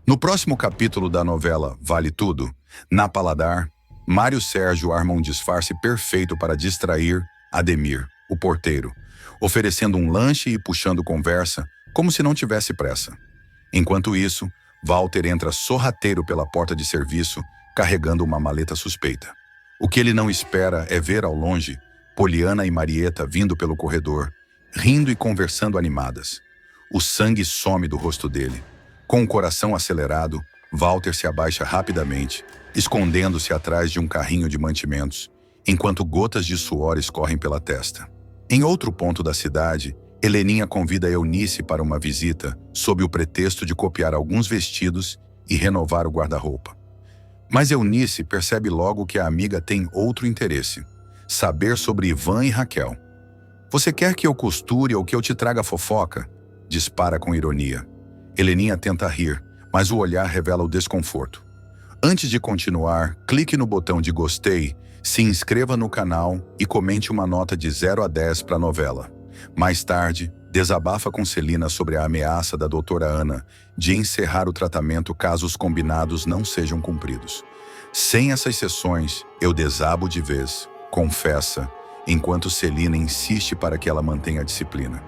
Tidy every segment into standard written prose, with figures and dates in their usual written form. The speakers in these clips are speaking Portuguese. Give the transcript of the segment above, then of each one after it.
No próximo capítulo da novela Vale Tudo, na Paladar, Mário Sérgio arma um disfarce perfeito para distrair Ademir, o porteiro, oferecendo um lanche e puxando conversa, como se não tivesse pressa. Enquanto isso, Walter entra sorrateiro pela porta de serviço, carregando uma maleta suspeita. O que ele não espera é ver ao longe Poliana e Marieta vindo pelo corredor, rindo e conversando animadas. O sangue some do rosto dele. Com o coração acelerado, Walter se abaixa rapidamente, escondendo-se atrás de um carrinho de mantimentos, enquanto gotas de suor escorrem pela testa. Em outro ponto da cidade, Heleninha convida Eunice para uma visita, sob o pretexto de copiar alguns vestidos e renovar o guarda-roupa. Mas Eunice percebe logo que a amiga tem outro interesse: saber sobre Ivan e Raquel. "Você quer que eu costure ou que eu te traga fofoca?" dispara com ironia. Heleninha tenta rir, mas o olhar revela o desconforto. Antes de continuar, clique no botão de gostei, se inscreva no canal e comente uma nota de 0 a 10 para a novela. Mais tarde, desabafa com Celina sobre a ameaça da doutora Ana de encerrar o tratamento caso os combinados não sejam cumpridos. "Sem essas sessões, eu desabo de vez", confessa, enquanto Celina insiste para que ela mantenha a disciplina.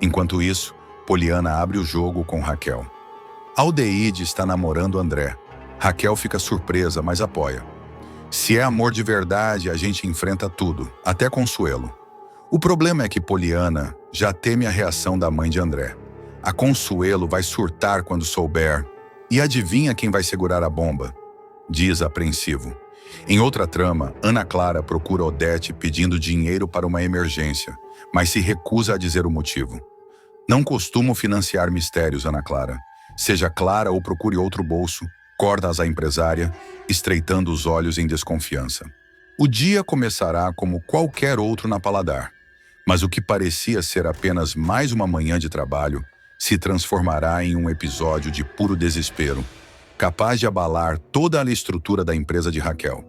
Enquanto isso, Poliana abre o jogo com Raquel. Aldeide está namorando André. Raquel fica surpresa, mas apoia. "Se é amor de verdade, a gente enfrenta tudo, até Consuelo." O problema é que Poliana já teme a reação da mãe de André. A Consuelo vai surtar quando souber. "E adivinha quem vai segurar a bomba?" diz apreensivo. Em outra trama, Ana Clara procura Odete pedindo dinheiro para uma emergência, mas se recusa a dizer o motivo. "Não costumo financiar mistérios, Ana Clara. Seja clara ou procure outro bolso", corta-as a empresária, estreitando os olhos em desconfiança. O dia começará como qualquer outro na Paladar, mas o que parecia ser apenas mais uma manhã de trabalho se transformará em um episódio de puro desespero, capaz de abalar toda a estrutura da empresa de Raquel.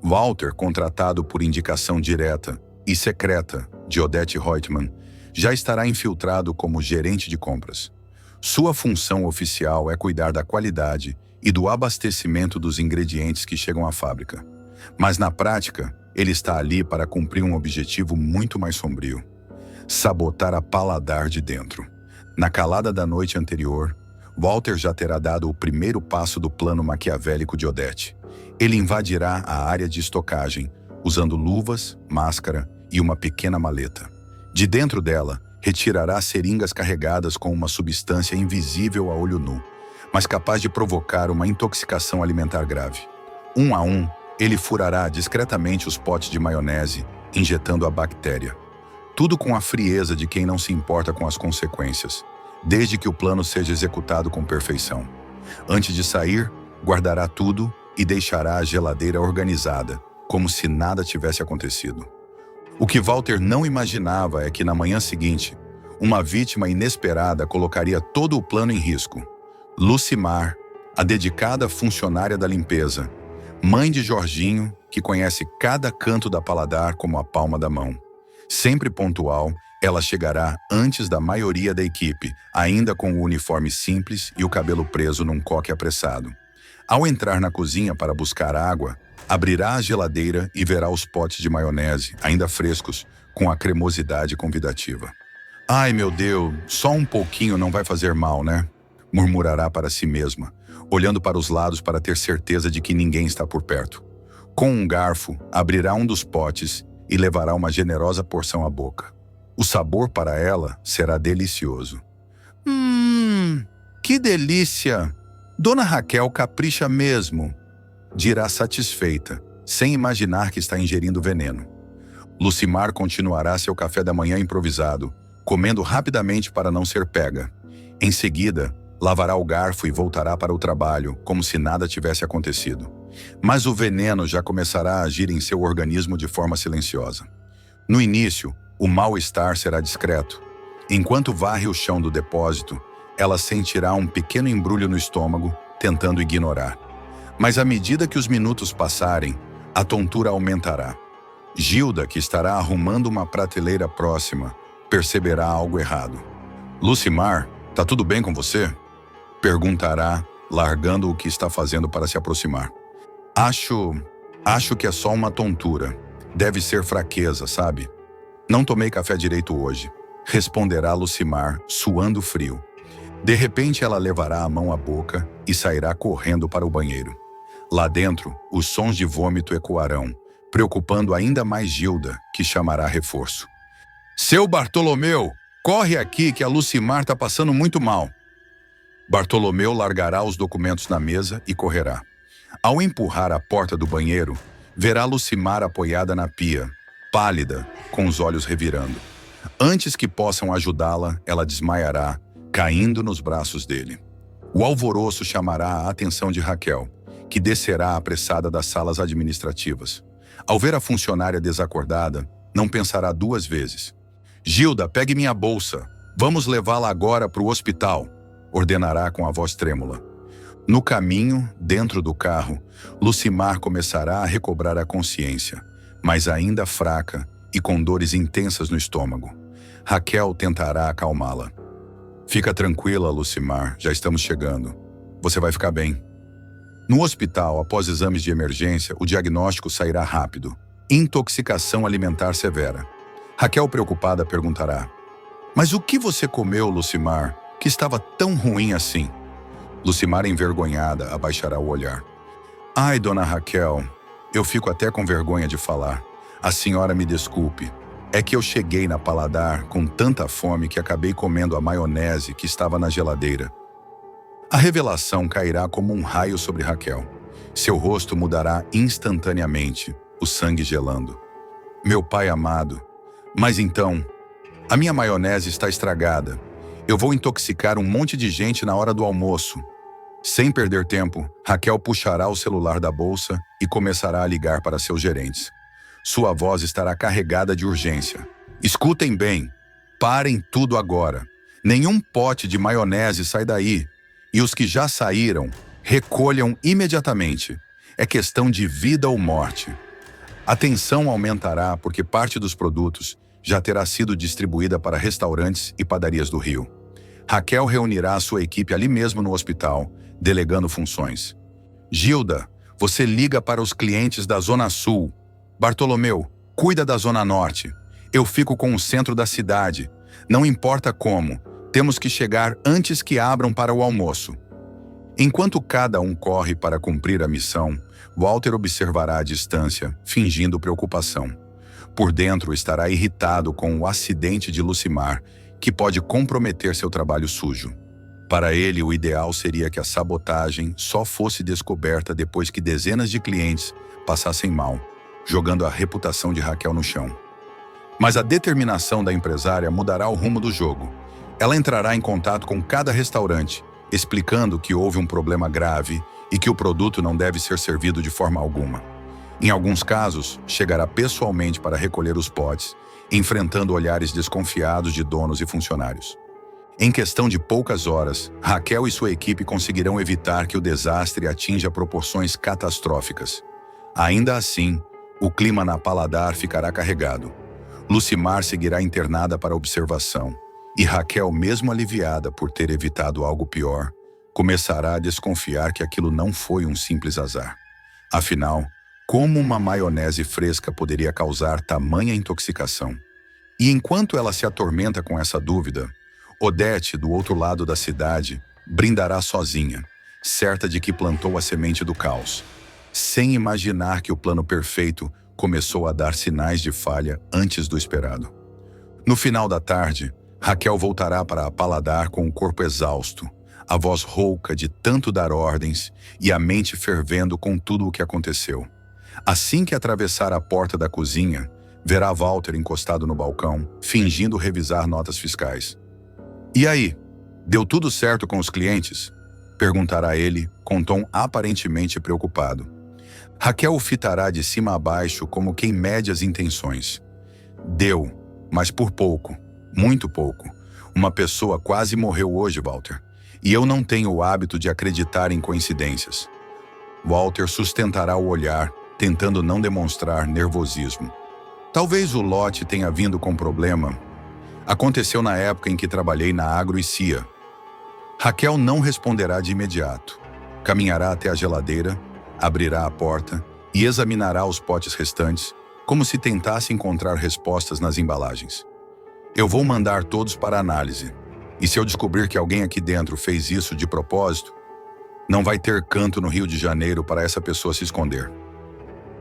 Walter, contratado por indicação direta e secreta de Odete Reutemann, já estará infiltrado como gerente de compras. Sua função oficial é cuidar da qualidade e do abastecimento dos ingredientes que chegam à fábrica. Mas na prática, ele está ali para cumprir um objetivo muito mais sombrio: sabotar a Paladar de dentro. Na calada da noite anterior, Walter já terá dado o primeiro passo do plano maquiavélico de Odete. Ele invadirá a área de estocagem, usando luvas, máscara e uma pequena maleta. De dentro dela, retirará seringas carregadas com uma substância invisível a olho nu, mas capaz de provocar uma intoxicação alimentar grave. Um a um, ele furará discretamente os potes de maionese, injetando a bactéria. Tudo com a frieza de quem não se importa com as consequências, desde que o plano seja executado com perfeição. Antes de sair, guardará tudo e deixará a geladeira organizada, como se nada tivesse acontecido. O que Walter não imaginava é que na manhã seguinte, uma vítima inesperada colocaria todo o plano em risco. Lucimar, a dedicada funcionária da limpeza, mãe de Jorginho, que conhece cada canto da Paladar como a palma da mão. Sempre pontual, ela chegará antes da maioria da equipe, ainda com o uniforme simples e o cabelo preso num coque apressado. Ao entrar na cozinha para buscar água, abrirá a geladeira e verá os potes de maionese, ainda frescos, com a cremosidade convidativa. "Ai, meu Deus, só um pouquinho não vai fazer mal, né?" murmurará para si mesma, olhando para os lados para ter certeza de que ninguém está por perto. Com um garfo, abrirá um dos potes e levará uma generosa porção à boca. O sabor para ela será delicioso. Que delícia! Dona Raquel capricha mesmo", dirá satisfeita, sem imaginar que está ingerindo veneno. Lucimar continuará seu café da manhã improvisado, comendo rapidamente para não ser pega. Em seguida, lavará o garfo e voltará para o trabalho, como se nada tivesse acontecido. Mas o veneno já começará a agir em seu organismo de forma silenciosa. No início, o mal-estar será discreto. Enquanto varre o chão do depósito, ela sentirá um pequeno embrulho no estômago, tentando ignorar. Mas à medida que os minutos passarem, a tontura aumentará. Gilda, que estará arrumando uma prateleira próxima, perceberá algo errado. "Lucimar, tá tudo bem com você?" perguntará, largando o que está fazendo para se aproximar. Acho que é só uma tontura. Deve ser fraqueza, sabe? Não tomei café direito hoje, responderá Lucimar, suando frio. De repente ela levará a mão à boca e sairá correndo para o banheiro. Lá dentro, os sons de vômito ecoarão, preocupando ainda mais Gilda, que chamará reforço. Seu Bartolomeu, corre aqui que a Lucimar está passando muito mal. Bartolomeu largará os documentos na mesa e correrá. Ao empurrar a porta do banheiro, verá Lucimar apoiada na pia, pálida, com os olhos revirando. Antes que possam ajudá-la, ela desmaiará, caindo nos braços dele. O alvoroço chamará a atenção de Raquel, que descerá apressada das salas administrativas. Ao ver a funcionária desacordada, não pensará duas vezes. Gilda, pegue minha bolsa. Vamos levá-la agora para o hospital, ordenará com a voz trêmula. No caminho, dentro do carro, Lucimar começará a recobrar a consciência, mas ainda fraca e com dores intensas no estômago. Raquel tentará acalmá-la. Fica tranquila, Lucimar, já estamos chegando. Você vai ficar bem. No hospital, após exames de emergência, o diagnóstico sairá rápido. Intoxicação alimentar severa. Raquel, preocupada, perguntará: Mas o que você comeu, Lucimar, que estava tão ruim assim? Lucimar, envergonhada, abaixará o olhar. Ai, dona Raquel, eu fico até com vergonha de falar. A senhora me desculpe. É que eu cheguei na Paladar com tanta fome que acabei comendo a maionese que estava na geladeira. A revelação cairá como um raio sobre Raquel. Seu rosto mudará instantaneamente, o sangue gelando. Meu pai amado, mas então, a minha maionese está estragada. Eu vou intoxicar um monte de gente na hora do almoço. Sem perder tempo, Raquel puxará o celular da bolsa e começará a ligar para seus gerentes. Sua voz estará carregada de urgência. Escutem bem, parem tudo agora. Nenhum pote de maionese sai daí. E os que já saíram, recolham imediatamente. É questão de vida ou morte. A tensão aumentará porque parte dos produtos já terá sido distribuída para restaurantes e padarias do Rio. Raquel reunirá a sua equipe ali mesmo no hospital, delegando funções. Gilda, você liga para os clientes da Zona Sul. Bartolomeu, cuida da Zona Norte. Eu fico com o centro da cidade. Não importa como, temos que chegar antes que abram para o almoço. Enquanto cada um corre para cumprir a missão, Walter observará à distância, fingindo preocupação. Por dentro estará irritado com o acidente de Lucimar, que pode comprometer seu trabalho sujo. Para ele, o ideal seria que a sabotagem só fosse descoberta depois que dezenas de clientes passassem mal, jogando a reputação de Raquel no chão. Mas a determinação da empresária mudará o rumo do jogo. Ela entrará em contato com cada restaurante, explicando que houve um problema grave e que o produto não deve ser servido de forma alguma. Em alguns casos, chegará pessoalmente para recolher os potes, enfrentando olhares desconfiados de donos e funcionários. Em questão de poucas horas, Raquel e sua equipe conseguirão evitar que o desastre atinja proporções catastróficas. Ainda assim, o clima na Paladar ficará carregado. Lucimar seguirá internada para observação, e Raquel, mesmo aliviada por ter evitado algo pior, começará a desconfiar que aquilo não foi um simples azar. Afinal, como uma maionese fresca poderia causar tamanha intoxicação? E enquanto ela se atormenta com essa dúvida, Odete, do outro lado da cidade, brindará sozinha, certa de que plantou a semente do caos, sem imaginar que o plano perfeito começou a dar sinais de falha antes do esperado. No final da tarde, Raquel voltará para a Paladar com o corpo exausto, a voz rouca de tanto dar ordens e a mente fervendo com tudo o que aconteceu. Assim que atravessar a porta da cozinha, verá Walter encostado no balcão, fingindo revisar notas fiscais. E aí, deu tudo certo com os clientes? Perguntará ele, com tom aparentemente preocupado. Raquel o fitará de cima a baixo como quem mede as intenções. Deu, mas por pouco, muito pouco. Uma pessoa quase morreu hoje, Walter. E eu não tenho o hábito de acreditar em coincidências. Walter sustentará o olhar, tentando não demonstrar nervosismo. Talvez o lote tenha vindo com problema. Aconteceu na época em que trabalhei na Agro e CIA. Raquel não responderá de imediato. caminhará até a geladeira, abrirá a porta e examinará os potes restantes, como se tentasse encontrar respostas nas embalagens. Eu vou mandar todos para análise, e se eu descobrir que alguém aqui dentro fez isso de propósito, não vai ter canto no Rio de Janeiro para essa pessoa se esconder.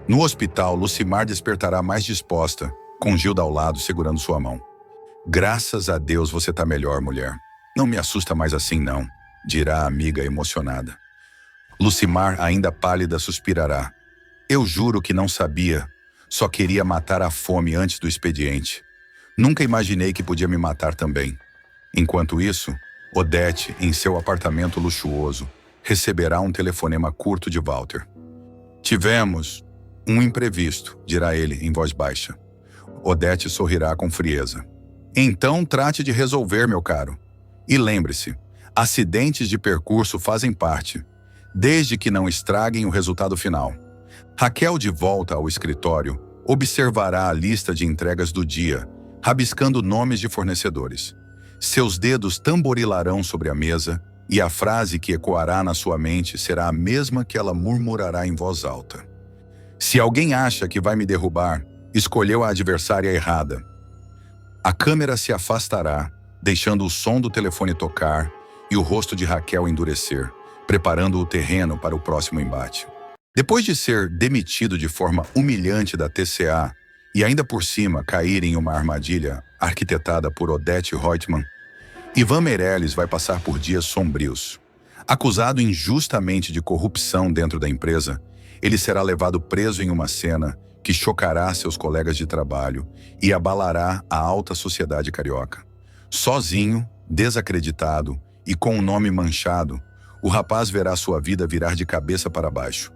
No hospital, Lucimar despertará mais disposta, com Gilda ao lado segurando sua mão. Graças a Deus você tá melhor, mulher. Não me assusta mais assim, não, dirá a amiga emocionada. Lucimar, ainda pálida, suspirará. Eu juro que não sabia. Só queria matar a fome antes do expediente. Nunca imaginei que podia me matar também. Enquanto isso, Odete, em seu apartamento luxuoso, receberá um telefonema curto de Walter. Tivemos um imprevisto, dirá ele em voz baixa. Odete sorrirá com frieza. Então trate de resolver, meu caro. E lembre-se, acidentes de percurso fazem parte, desde que não estraguem o resultado final. Raquel, de volta ao escritório, observará a lista de entregas do dia, rabiscando nomes de fornecedores. Seus dedos tamborilarão sobre a mesa e a frase que ecoará na sua mente será a mesma que ela murmurará em voz alta. Se alguém acha que vai me derrubar, escolheu a adversária errada. A câmera se afastará, deixando o som do telefone tocar e o rosto de Raquel endurecer, preparando o terreno para o próximo embate. Depois de ser demitido de forma humilhante da TCA e ainda por cima cair em uma armadilha arquitetada por Odete Reutemann, Ivan Meirelles vai passar por dias sombrios. Acusado injustamente de corrupção dentro da empresa, ele será levado preso em uma cena que chocará seus colegas de trabalho e abalará a alta sociedade carioca. Sozinho, desacreditado e com o nome manchado, o rapaz verá sua vida virar de cabeça para baixo.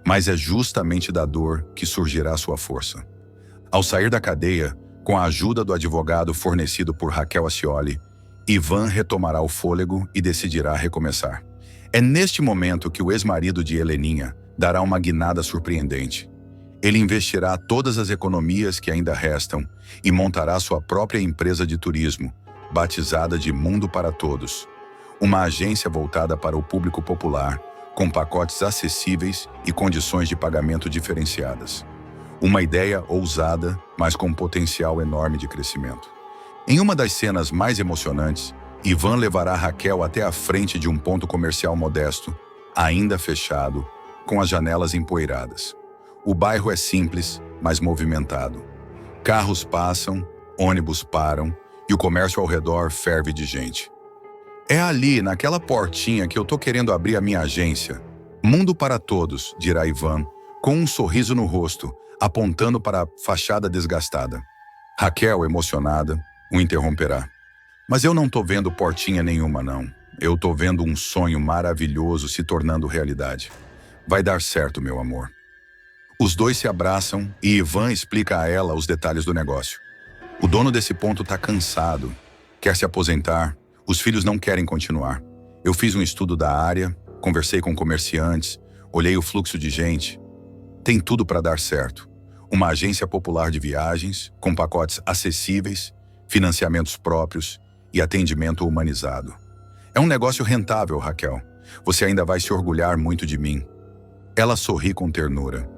Mas é justamente da dor que surgirá sua força. Ao sair da cadeia, com a ajuda do advogado fornecido por Raquel Ascioli, Ivan retomará o fôlego e decidirá recomeçar. É neste momento que o ex-marido de Heleninha dará uma guinada surpreendente. Ele investirá todas as economias que ainda restam e montará sua própria empresa de turismo, batizada de Mundo para Todos. Uma agência voltada para o público popular, com pacotes acessíveis e condições de pagamento diferenciadas. Uma ideia ousada, mas com potencial enorme de crescimento. Em uma das cenas mais emocionantes, Ivan levará Raquel até a frente de um ponto comercial modesto, ainda fechado, com as janelas empoeiradas. O bairro é simples, mas movimentado. Carros passam, ônibus param e o comércio ao redor ferve de gente. É ali, naquela portinha, que eu tô querendo abrir a minha agência. Mundo para Todos, dirá Ivan, com um sorriso no rosto, apontando para a fachada desgastada. Raquel, emocionada, o interromperá. Mas eu não tô vendo portinha nenhuma, não. Eu tô vendo um sonho maravilhoso se tornando realidade. Vai dar certo, meu amor. Os dois se abraçam e Ivan explica a ela os detalhes do negócio. O dono desse ponto tá cansado, quer se aposentar, os filhos não querem continuar. Eu fiz um estudo da área, conversei com comerciantes, olhei o fluxo de gente. Tem tudo para dar certo. Uma agência popular de viagens, com pacotes acessíveis, financiamentos próprios e atendimento humanizado. É um negócio rentável, Raquel. Você ainda vai se orgulhar muito de mim. Ela sorri com ternura.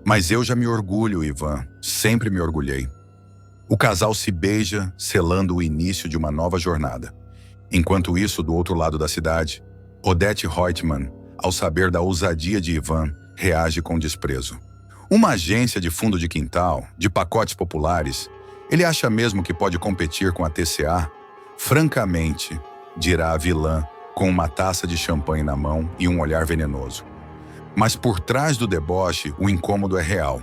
Mas eu já me orgulho, Ivan. Sempre me orgulhei. O casal se beija, selando o início de uma nova jornada. Enquanto isso, do outro lado da cidade, Odete Reutemann, ao saber da ousadia de Ivan, reage com desprezo. Uma agência de fundo de quintal, de pacotes populares, ele acha mesmo que pode competir com a TCA? Francamente, dirá a vilã, com uma taça de champanhe na mão e um olhar venenoso. Mas por trás do deboche, o incômodo é real.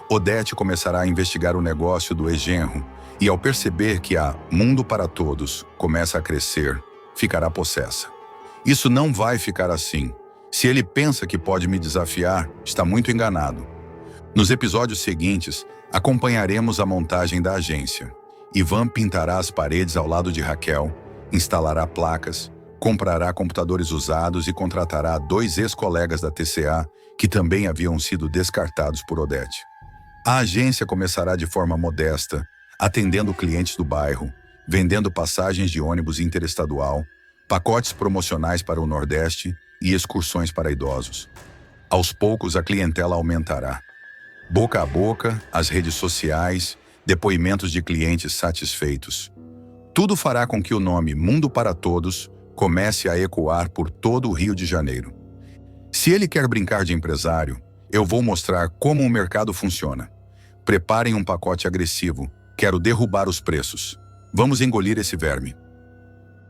Odete começará a investigar o negócio do ex-genro e, ao perceber que a Mundo para Todos começa a crescer, ficará possessa. Isso não vai ficar assim. Se ele pensa que pode me desafiar, está muito enganado. Nos episódios seguintes, acompanharemos a montagem da agência. Ivan pintará as paredes ao lado de Raquel, instalará placas, comprará computadores usados e contratará 2 ex-colegas da TCA que também haviam sido descartados por Odete. A agência começará de forma modesta, atendendo clientes do bairro, vendendo passagens de ônibus interestadual, pacotes promocionais para o Nordeste e excursões para idosos. Aos poucos, a clientela aumentará. Boca a boca, as redes sociais, depoimentos de clientes satisfeitos. Tudo fará com que o nome Mundo para Todos comece a ecoar por todo o Rio de Janeiro. Se ele quer brincar de empresário, eu vou mostrar como o mercado funciona. Preparem um pacote agressivo. Quero derrubar os preços. Vamos engolir esse verme.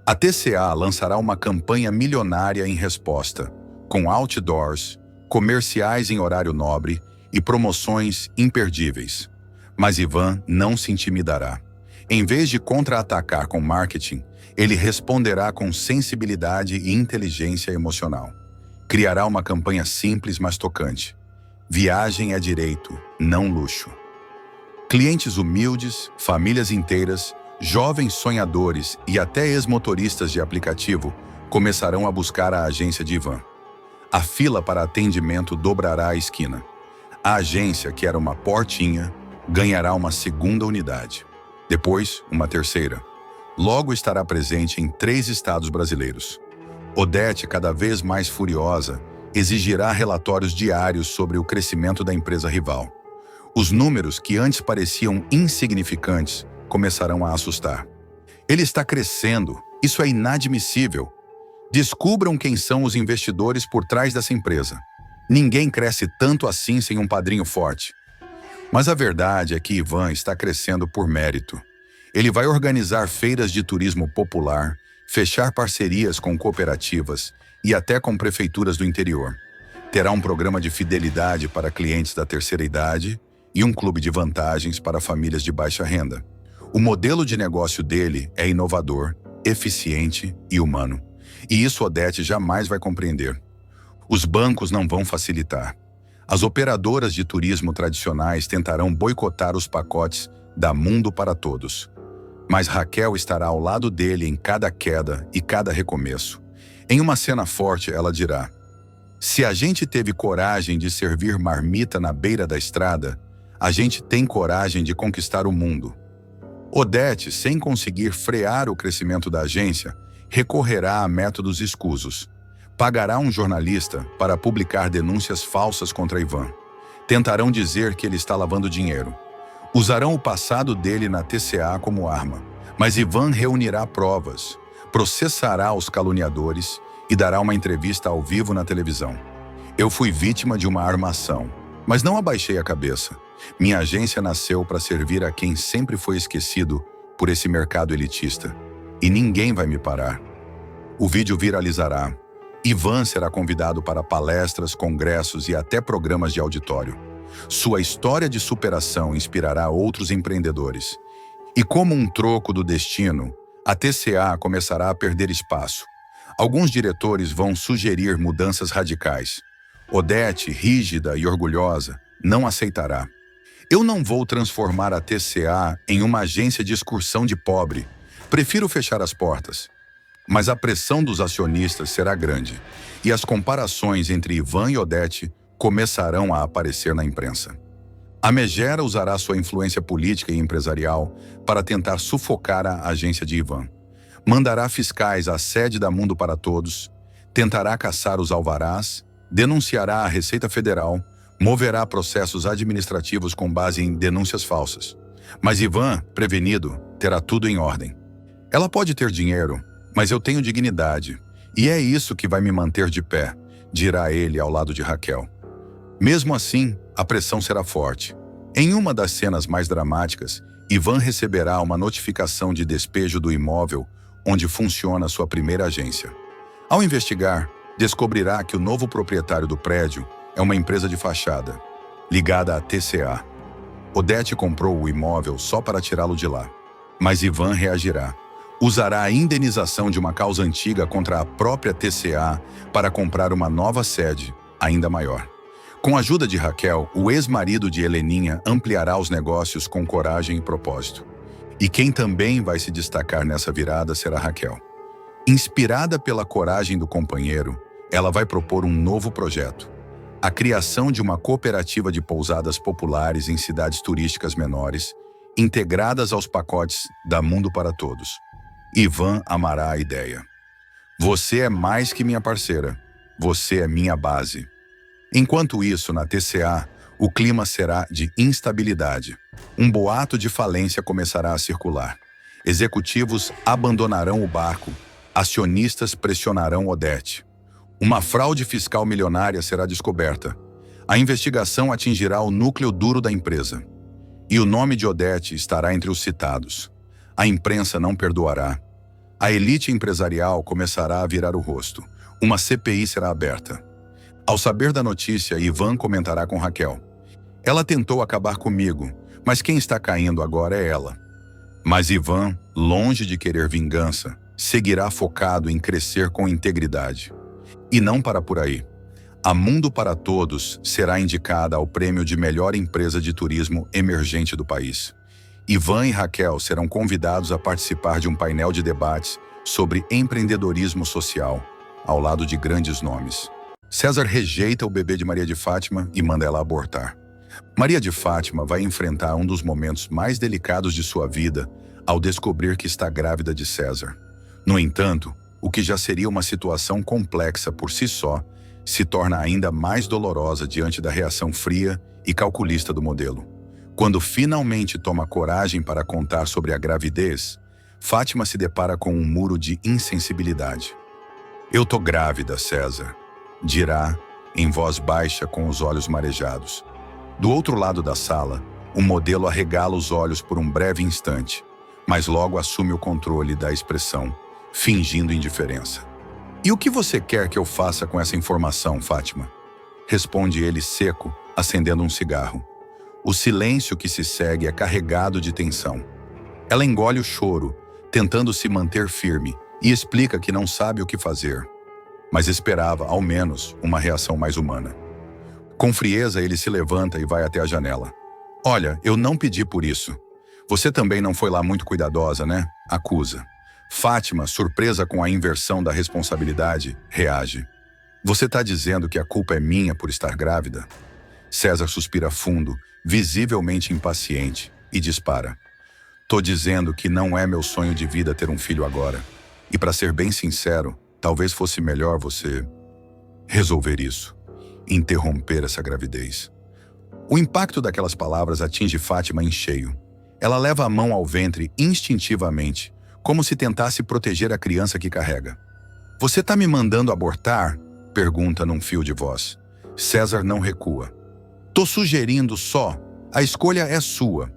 A TCA lançará uma campanha milionária em resposta, com outdoors, comerciais em horário nobre e promoções imperdíveis. Mas Ivan não se intimidará. Em vez de contra-atacar com marketing, ele responderá com sensibilidade e inteligência emocional. Criará uma campanha simples, mas tocante. Viagem é direito, não luxo. Clientes humildes, famílias inteiras, jovens sonhadores e até ex-motoristas de aplicativo começarão a buscar a agência de Ivan. A fila para atendimento dobrará a esquina. A agência, que era uma portinha, ganhará uma segunda unidade. Depois, uma terceira. Logo estará presente em 3 estados brasileiros. Odete, cada vez mais furiosa, exigirá relatórios diários sobre o crescimento da empresa rival. Os números que antes pareciam insignificantes começarão a assustar. Ele está crescendo, isso é inadmissível. Descubram quem são os investidores por trás dessa empresa. Ninguém cresce tanto assim sem um padrinho forte. Mas a verdade é que Ivan está crescendo por mérito. Ele vai organizar feiras de turismo popular, fechar parcerias com cooperativas e até com prefeituras do interior. Terá um programa de fidelidade para clientes da terceira idade e um clube de vantagens para famílias de baixa renda. O modelo de negócio dele é inovador, eficiente e humano. E isso Odete jamais vai compreender. Os bancos não vão facilitar. As operadoras de turismo tradicionais tentarão boicotar os pacotes da Mundo para Todos. Mas Raquel estará ao lado dele em cada queda e cada recomeço. Em uma cena forte, ela dirá: se a gente teve coragem de servir marmita na beira da estrada, a gente tem coragem de conquistar o mundo. Odete, sem conseguir frear o crescimento da agência, recorrerá a métodos escusos. Pagará um jornalista para publicar denúncias falsas contra Ivan. Tentarão dizer que ele está lavando dinheiro. Usarão o passado dele na TCA como arma. Mas Ivan reunirá provas, processará os caluniadores e dará uma entrevista ao vivo na televisão. Eu fui vítima de uma armação, mas não abaixei a cabeça. Minha agência nasceu para servir a quem sempre foi esquecido por esse mercado elitista. E ninguém vai me parar. O vídeo viralizará. Ivan será convidado para palestras, congressos e até programas de auditório. Sua história de superação inspirará outros empreendedores. E como um troco do destino, a TCA começará a perder espaço. Alguns diretores vão sugerir mudanças radicais. Odete, rígida e orgulhosa, não aceitará. Eu não vou transformar a TCA em uma agência de excursão de pobre. Prefiro fechar as portas. Mas a pressão dos acionistas será grande, e as comparações entre Ivan e Odete começarão a aparecer na imprensa. A Megera usará sua influência política e empresarial para tentar sufocar a agência de Ivan. Mandará fiscais à sede da Mundo para Todos, tentará caçar os alvarás, denunciará a Receita Federal, moverá processos administrativos com base em denúncias falsas. Mas Ivan, prevenido, terá tudo em ordem. Ela pode ter dinheiro, mas eu tenho dignidade, e é isso que vai me manter de pé, dirá ele ao lado de Raquel. Mesmo assim, a pressão será forte. Em uma das cenas mais dramáticas, Ivan receberá uma notificação de despejo do imóvel onde funciona sua primeira agência. Ao investigar, descobrirá que o novo proprietário do prédio é uma empresa de fachada, ligada à TCA. Odete comprou o imóvel só para tirá-lo de lá. Mas Ivan reagirá. Usará a indenização de uma causa antiga contra a própria TCA para comprar uma nova sede, ainda maior. Com a ajuda de Raquel, o ex-marido de Heleninha ampliará os negócios com coragem e propósito. E quem também vai se destacar nessa virada será Raquel. Inspirada pela coragem do companheiro, ela vai propor um novo projeto: a criação de uma cooperativa de pousadas populares em cidades turísticas menores, integradas aos pacotes da Mundo para Todos. Ivan amará a ideia. Você é mais que minha parceira. Você é minha base. Enquanto isso, na TCA, o clima será de instabilidade. Um boato de falência começará a circular. Executivos abandonarão o barco. Acionistas pressionarão Odete. Uma fraude fiscal milionária será descoberta. A investigação atingirá o núcleo duro da empresa. E o nome de Odete estará entre os citados. A imprensa não perdoará. A elite empresarial começará a virar o rosto. Uma CPI será aberta. Ao saber da notícia, Ivan comentará com Raquel. Ela tentou acabar comigo, mas quem está caindo agora é ela. Mas Ivan, longe de querer vingança, seguirá focado em crescer com integridade. E não para por aí. A Mundo para Todos será indicada ao prêmio de melhor empresa de turismo emergente do país. Ivan e Raquel serão convidados a participar de um painel de debates sobre empreendedorismo social, ao lado de grandes nomes. César rejeita o bebê de Maria de Fátima e manda ela abortar. Maria de Fátima vai enfrentar um dos momentos mais delicados de sua vida ao descobrir que está grávida de César. No entanto, o que já seria uma situação complexa por si só, se torna ainda mais dolorosa diante da reação fria e calculista do modelo. Quando finalmente toma coragem para contar sobre a gravidez, Fátima se depara com um muro de insensibilidade. "Eu tô grávida, César", dirá, em voz baixa com os olhos marejados. Do outro lado da sala, o modelo arregala os olhos por um breve instante, mas logo assume o controle da expressão, fingindo indiferença. "E o que você quer que eu faça com essa informação, Fátima?", responde ele seco, acendendo um cigarro. O silêncio que se segue é carregado de tensão. Ela engole o choro, tentando se manter firme, e explica que não sabe o que fazer, mas esperava, ao menos, uma reação mais humana. Com frieza, ele se levanta e vai até a janela. "Olha, eu não pedi por isso. Você também não foi lá muito cuidadosa, né?", acusa. Fátima, surpresa com a inversão da responsabilidade, reage. "Você está dizendo que a culpa é minha por estar grávida?". César suspira fundo, visivelmente impaciente, e dispara. "Tô dizendo que não é meu sonho de vida ter um filho agora. E para ser bem sincero, talvez fosse melhor você resolver isso. Interromper essa gravidez." O impacto daquelas palavras atinge Fátima em cheio. Ela leva a mão ao ventre instintivamente, como se tentasse proteger a criança que carrega. "Você tá me mandando abortar?", pergunta num fio de voz. César não recua. "Tô sugerindo só, a escolha é sua.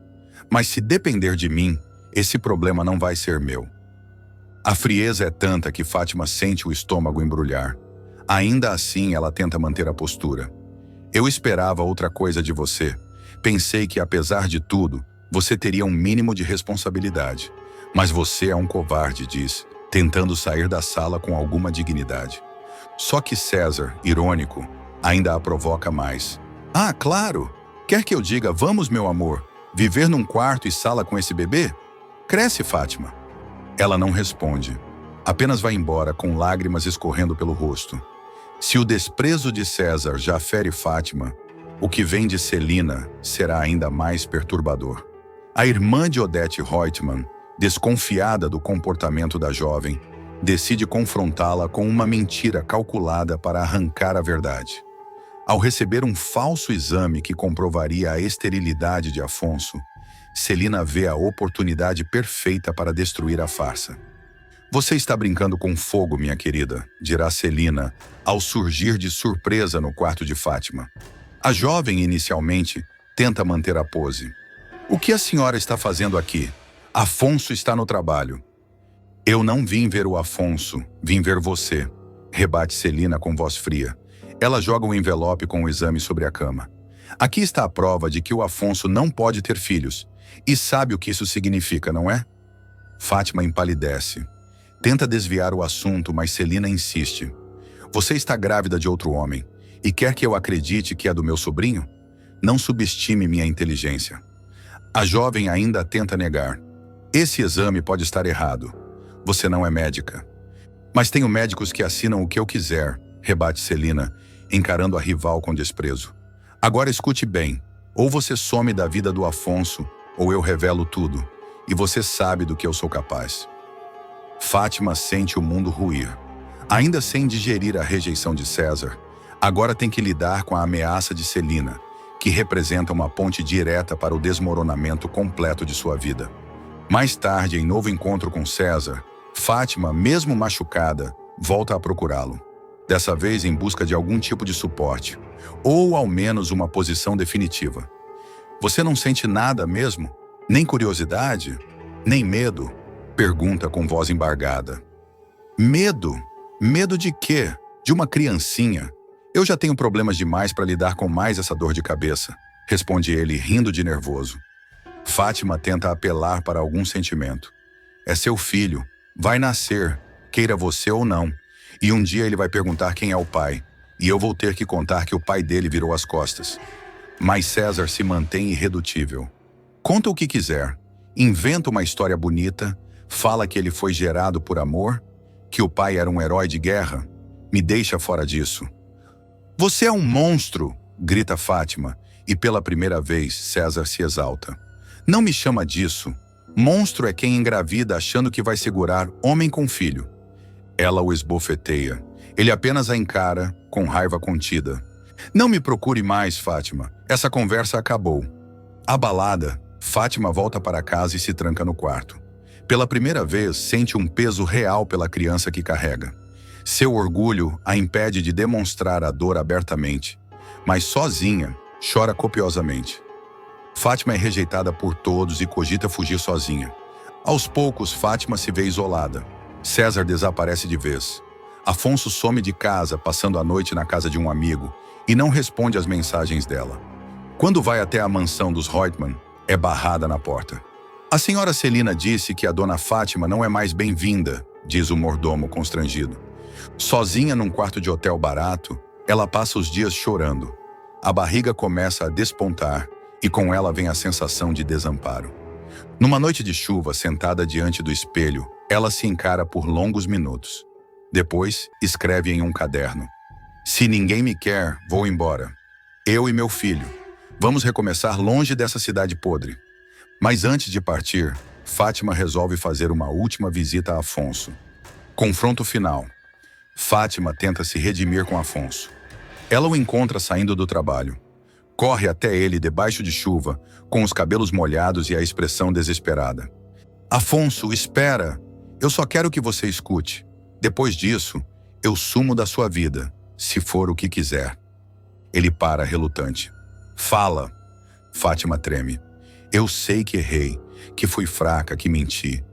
Mas se depender de mim, esse problema não vai ser meu." A frieza é tanta que Fátima sente o estômago embrulhar. Ainda assim, ela tenta manter a postura. "Eu esperava outra coisa de você. Pensei que, apesar de tudo, você teria um mínimo de responsabilidade. Mas você é um covarde", diz, tentando sair da sala com alguma dignidade. Só que César, irônico, ainda a provoca mais. "Ah, claro! Quer que eu diga, vamos, meu amor, viver num quarto e sala com esse bebê? Cresce, Fátima." Ela não responde. Apenas vai embora com lágrimas escorrendo pelo rosto. Se o desprezo de César já fere Fátima, o que vem de Celina será ainda mais perturbador. A irmã de Odete Reutemann, desconfiada do comportamento da jovem, decide confrontá-la com uma mentira calculada para arrancar a verdade. Ao receber um falso exame que comprovaria a esterilidade de Afonso, Celina vê a oportunidade perfeita para destruir a farsa. "Você está brincando com fogo, minha querida", dirá Celina, ao surgir de surpresa no quarto de Fátima. A jovem, inicialmente, tenta manter a pose. "O que a senhora está fazendo aqui? Afonso está no trabalho." "Eu não vim ver o Afonso, vim ver você", rebate Celina com voz fria. Ela joga um envelope com o exame sobre a cama. "Aqui está a prova de que o Afonso não pode ter filhos. E sabe o que isso significa, não é?" Fátima empalidece. Tenta desviar o assunto, mas Celina insiste. "Você está grávida de outro homem e quer que eu acredite que é do meu sobrinho? Não subestime minha inteligência." A jovem ainda tenta negar. "Esse exame pode estar errado. Você não é médica." "Mas tenho médicos que assinam o que eu quiser", rebate Celina, encarando a rival com desprezo. "Agora escute bem. Ou você some da vida do Afonso, ou eu revelo tudo. E você sabe do que eu sou capaz." Fátima sente o mundo ruir. Ainda sem digerir a rejeição de César, agora tem que lidar com a ameaça de Celina, que representa uma ponte direta para o desmoronamento completo de sua vida. Mais tarde, em novo encontro com César, Fátima, mesmo machucada, volta a procurá-lo. Dessa vez em busca de algum tipo de suporte, ou ao menos uma posição definitiva. Você não sente nada mesmo? Nem curiosidade? Nem medo? Pergunta com voz embargada. Medo? Medo de quê? De uma criancinha. Eu já tenho problemas demais para lidar com mais essa dor de cabeça, responde ele, rindo de nervoso. Fátima tenta apelar para algum sentimento. É seu filho, vai nascer, queira você ou não, e um dia ele vai perguntar quem é o pai, e eu vou ter que contar que o pai dele virou as costas. Mas César se mantém irredutível. Conta o que quiser, inventa uma história bonita, fala que ele foi gerado por amor, que o pai era um herói de guerra. Me deixa fora disso. Você é um monstro, grita Fátima, e pela primeira vez César se exalta. Não me chama disso. Monstro é quem engravida achando que vai segurar homem com filho. Ela o esbofeteia. Ele apenas a encara, com raiva contida. Não me procure mais, Fátima. Essa conversa acabou. Abalada, Fátima volta para casa e se tranca no quarto. Pela primeira vez, sente um peso real pela criança que carrega. Seu orgulho a impede de demonstrar a dor abertamente, mas sozinha, chora copiosamente. Fátima é rejeitada por todos e cogita fugir sozinha. Aos poucos, Fátima se vê isolada. César desaparece de vez. Afonso some de casa, passando a noite na casa de um amigo, e não responde às mensagens dela. Quando vai até a mansão dos Reutemann, é barrada na porta. A senhora Celina disse que a dona Fátima não é mais bem-vinda, diz o mordomo constrangido. Sozinha num quarto de hotel barato, ela passa os dias chorando. A barriga começa a despontar e com ela vem a sensação de desamparo. Numa noite de chuva, sentada diante do espelho, ela se encara por longos minutos. Depois, escreve em um caderno. Se ninguém me quer, vou embora. Eu e meu filho. Vamos recomeçar longe dessa cidade podre. Mas antes de partir, Fátima resolve fazer uma última visita a Afonso. Confronto final. Fátima tenta se redimir com Afonso. Ela o encontra saindo do trabalho. Corre até ele debaixo de chuva, com os cabelos molhados e a expressão desesperada. Afonso, espera! Eu só quero que você escute. Depois disso, eu sumo da sua vida, se for o que quiser. Ele para, relutante. Fala! Fátima treme. Eu sei que errei, que fui fraca, que menti.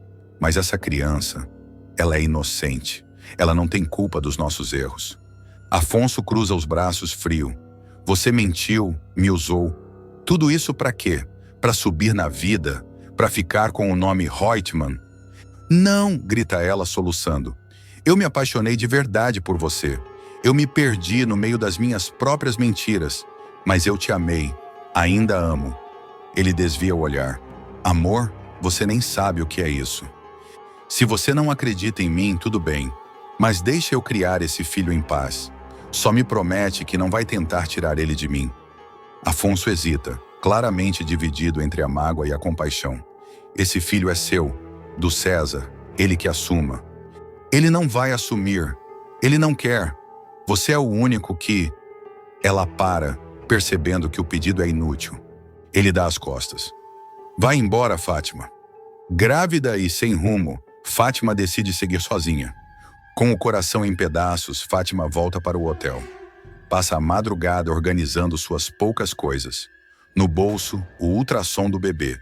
Mas essa criança, ela é inocente. Ela não tem culpa dos nossos erros. Afonso cruza os braços frio. Você mentiu, me usou. Tudo isso para quê? Para subir na vida? Para ficar com o nome Reutemann? Não, grita ela soluçando. Eu me apaixonei de verdade por você. Eu me perdi no meio das minhas próprias mentiras. Mas eu te amei. Ainda amo. Ele desvia o olhar. Amor? Você nem sabe o que é isso. Se você não acredita em mim, tudo bem. Mas deixe eu criar esse filho em paz. Só me promete que não vai tentar tirar ele de mim. Afonso hesita, claramente dividido entre a mágoa e a compaixão. Esse filho é seu, do César, ele que assuma. Ele não vai assumir. Ele não quer. Você é o único que... Ela para, percebendo que o pedido é inútil. Ele dá as costas. Vai embora, Fátima. Grávida e sem rumo, Fátima decide seguir sozinha. Com o coração em pedaços, Fátima volta para o hotel. Passa a madrugada organizando suas poucas coisas. No bolso, o ultrassom do bebê.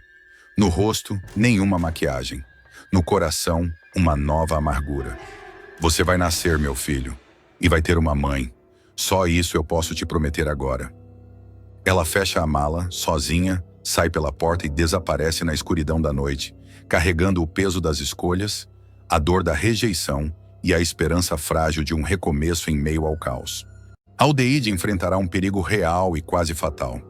No rosto, nenhuma maquiagem. No coração, uma nova amargura. Você vai nascer, meu filho, e vai ter uma mãe. Só isso eu posso te prometer agora. Ela fecha a mala, sozinha, sai pela porta e desaparece na escuridão da noite, carregando o peso das escolhas, a dor da rejeição e a esperança frágil de um recomeço em meio ao caos. Aldeide enfrentará um perigo real e quase fatal.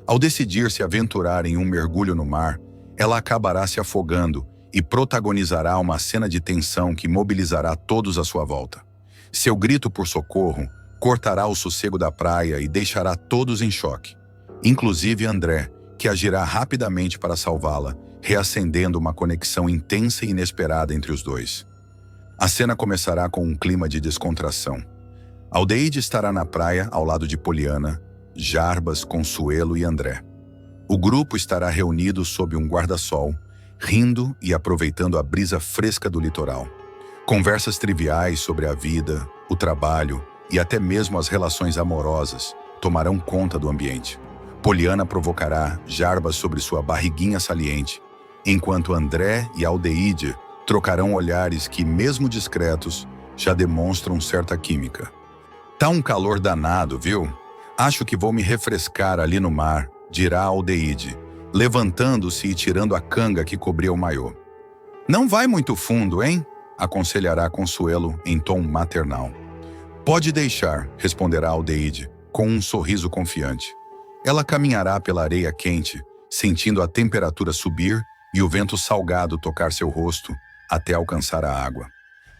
Ao decidir se aventurar em um mergulho no mar, ela acabará se afogando e protagonizará uma cena de tensão que mobilizará todos à sua volta. Seu grito por socorro cortará o sossego da praia e deixará todos em choque, inclusive André, que agirá rapidamente para salvá-la, reacendendo uma conexão intensa e inesperada entre os dois. A cena começará com um clima de descontração. Aldeide estará na praia ao lado de Poliana, Jarbas, Consuelo e André. O grupo estará reunido sob um guarda-sol, rindo e aproveitando a brisa fresca do litoral. Conversas triviais sobre a vida, o trabalho e até mesmo as relações amorosas tomarão conta do ambiente. Poliana provocará Jarbas sobre sua barriguinha saliente, enquanto André e Aldeide trocarão olhares que, mesmo discretos, já demonstram certa química. Tá um calor danado, viu? Acho que vou me refrescar ali no mar, dirá Aldeide, levantando-se e tirando a canga que cobria o maiô. Não vai muito fundo, hein? Aconselhará Consuelo em tom maternal. Pode deixar, responderá Aldeide, com um sorriso confiante. Ela caminhará pela areia quente, sentindo a temperatura subir e o vento salgado tocar seu rosto até alcançar a água.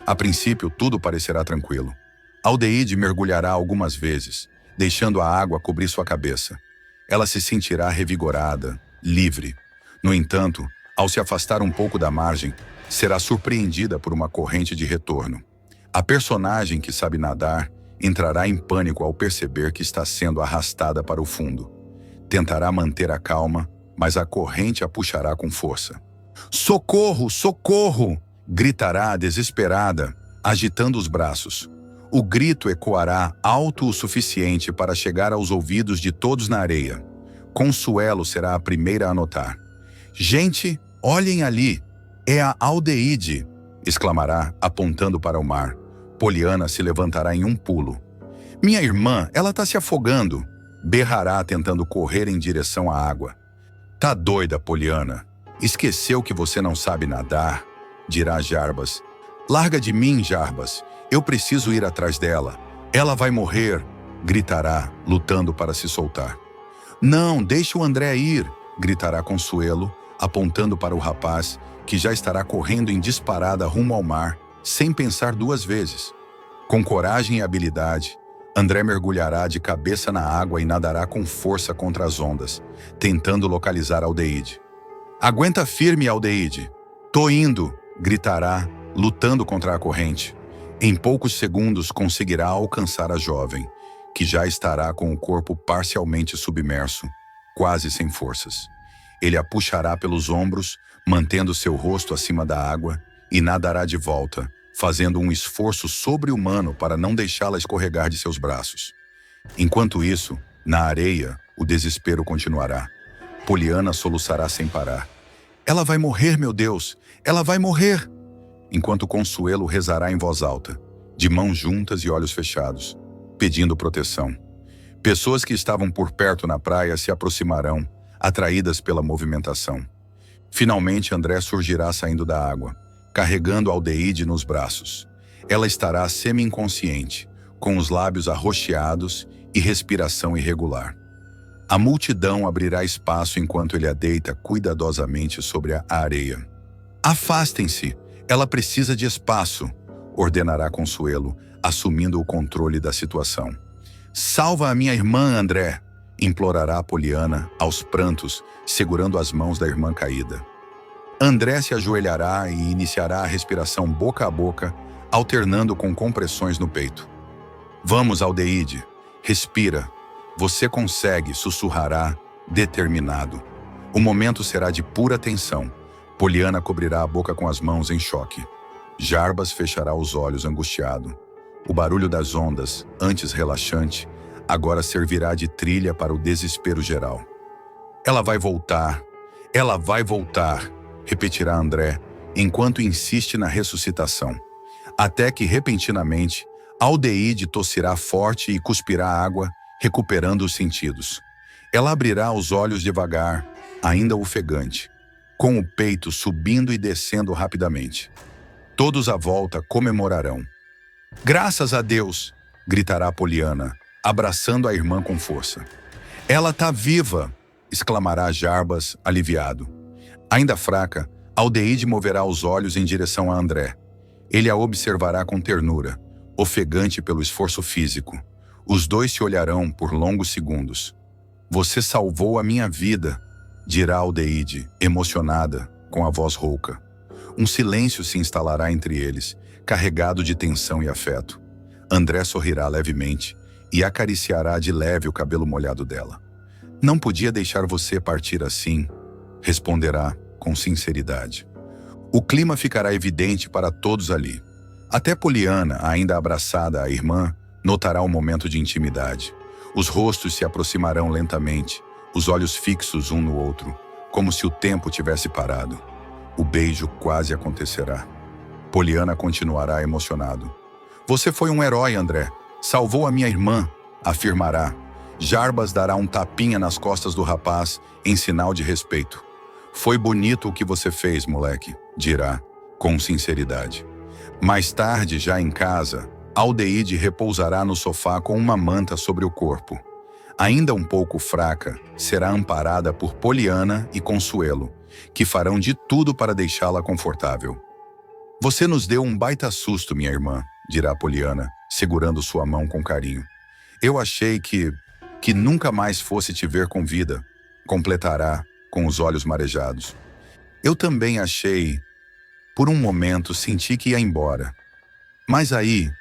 A princípio, tudo parecerá tranquilo. Aldeide mergulhará algumas vezes, deixando a água cobrir sua cabeça. Ela se sentirá revigorada, livre. No entanto, ao se afastar um pouco da margem, será surpreendida por uma corrente de retorno. A personagem que sabe nadar entrará em pânico ao perceber que está sendo arrastada para o fundo. Tentará manter a calma, mas a corrente a puxará com força. Socorro! Socorro! Gritará desesperada, agitando os braços. O grito ecoará alto o suficiente para chegar aos ouvidos de todos na areia. Consuelo será a primeira a notar. Gente, olhem ali! É a Aldeide! Exclamará, apontando para o mar. Poliana se levantará em um pulo. Minha irmã, ela está se afogando! Berrará tentando correr em direção à água. Tá doida, Poliana? Esqueceu que você não sabe nadar? Dirá Jarbas. Larga de mim, Jarbas. Eu preciso ir atrás dela. Ela vai morrer, gritará, lutando para se soltar. Não, deixe o André ir, gritará Consuelo, apontando para o rapaz, que já estará correndo em disparada rumo ao mar, sem pensar duas vezes. Com coragem e habilidade, André mergulhará de cabeça na água e nadará com força contra as ondas, tentando localizar Aldeide. Aguenta firme, Aldeide. Tô indo, gritará, lutando contra a corrente. Em poucos segundos conseguirá alcançar a jovem, que já estará com o corpo parcialmente submerso, quase sem forças. Ele a puxará pelos ombros, mantendo seu rosto acima da água, e nadará de volta, fazendo um esforço sobre-humano para não deixá-la escorregar de seus braços. Enquanto isso, na areia, o desespero continuará. Poliana soluçará sem parar. Ela vai morrer, meu Deus! Ela vai morrer! Enquanto Consuelo rezará em voz alta, de mãos juntas e olhos fechados, pedindo proteção. Pessoas que estavam por perto na praia se aproximarão, atraídas pela movimentação. Finalmente, André surgirá saindo da água, carregando Aldeide nos braços. Ela estará semi-inconsciente, com os lábios arroxeados e respiração irregular. A multidão abrirá espaço enquanto ele a deita cuidadosamente sobre a areia. Afastem-se! Ela precisa de espaço, ordenará Consuelo, assumindo o controle da situação. Salva a minha irmã, André! Implorará Poliana, aos prantos, segurando as mãos da irmã caída. André se ajoelhará e iniciará a respiração boca a boca, alternando com compressões no peito. Vamos, Aldeide, respira. Você consegue, sussurrará, determinado. O momento será de pura tensão. Poliana cobrirá a boca com as mãos em choque. Jarbas fechará os olhos angustiado. O barulho das ondas, antes relaxante, agora servirá de trilha para o desespero geral. Ela vai voltar, repetirá André, enquanto insiste na ressuscitação. Até que, repentinamente, Aldeide tossirá forte e cuspirá água, recuperando os sentidos. Ela abrirá os olhos devagar, ainda ofegante, com o peito subindo e descendo rapidamente. Todos à volta comemorarão. Graças a Deus! Gritará Poliana, abraçando a irmã com força. Ela tá viva! Exclamará Jarbas, aliviado. Ainda fraca, Aldeide moverá os olhos em direção a André. Ele a observará com ternura, ofegante pelo esforço físico. Os dois se olharão por longos segundos. Você salvou a minha vida, dirá Aldeide, emocionada, com a voz rouca. Um silêncio se instalará entre eles, carregado de tensão e afeto. André sorrirá levemente e acariciará de leve o cabelo molhado dela. Não podia deixar você partir assim, responderá com sinceridade. O clima ficará evidente para todos ali. Até Poliana, ainda abraçada à irmã, notará um momento de intimidade. Os rostos se aproximarão lentamente, os olhos fixos um no outro, como se o tempo tivesse parado. O beijo quase acontecerá. Poliana continuará emocionado. Você foi um herói, André. Salvou a minha irmã, afirmará. Jarbas dará um tapinha nas costas do rapaz, em sinal de respeito. Foi bonito o que você fez, moleque, dirá, com sinceridade. Mais tarde, já em casa, Aldeide repousará no sofá com uma manta sobre o corpo. Ainda um pouco fraca, será amparada por Poliana e Consuelo, que farão de tudo para deixá-la confortável. Você nos deu um baita susto, minha irmã, dirá Poliana, segurando sua mão com carinho. Eu achei que nunca mais fosse te ver com vida, completará, com os olhos marejados. Eu também achei. Por um momento senti que ia embora. Mas aí,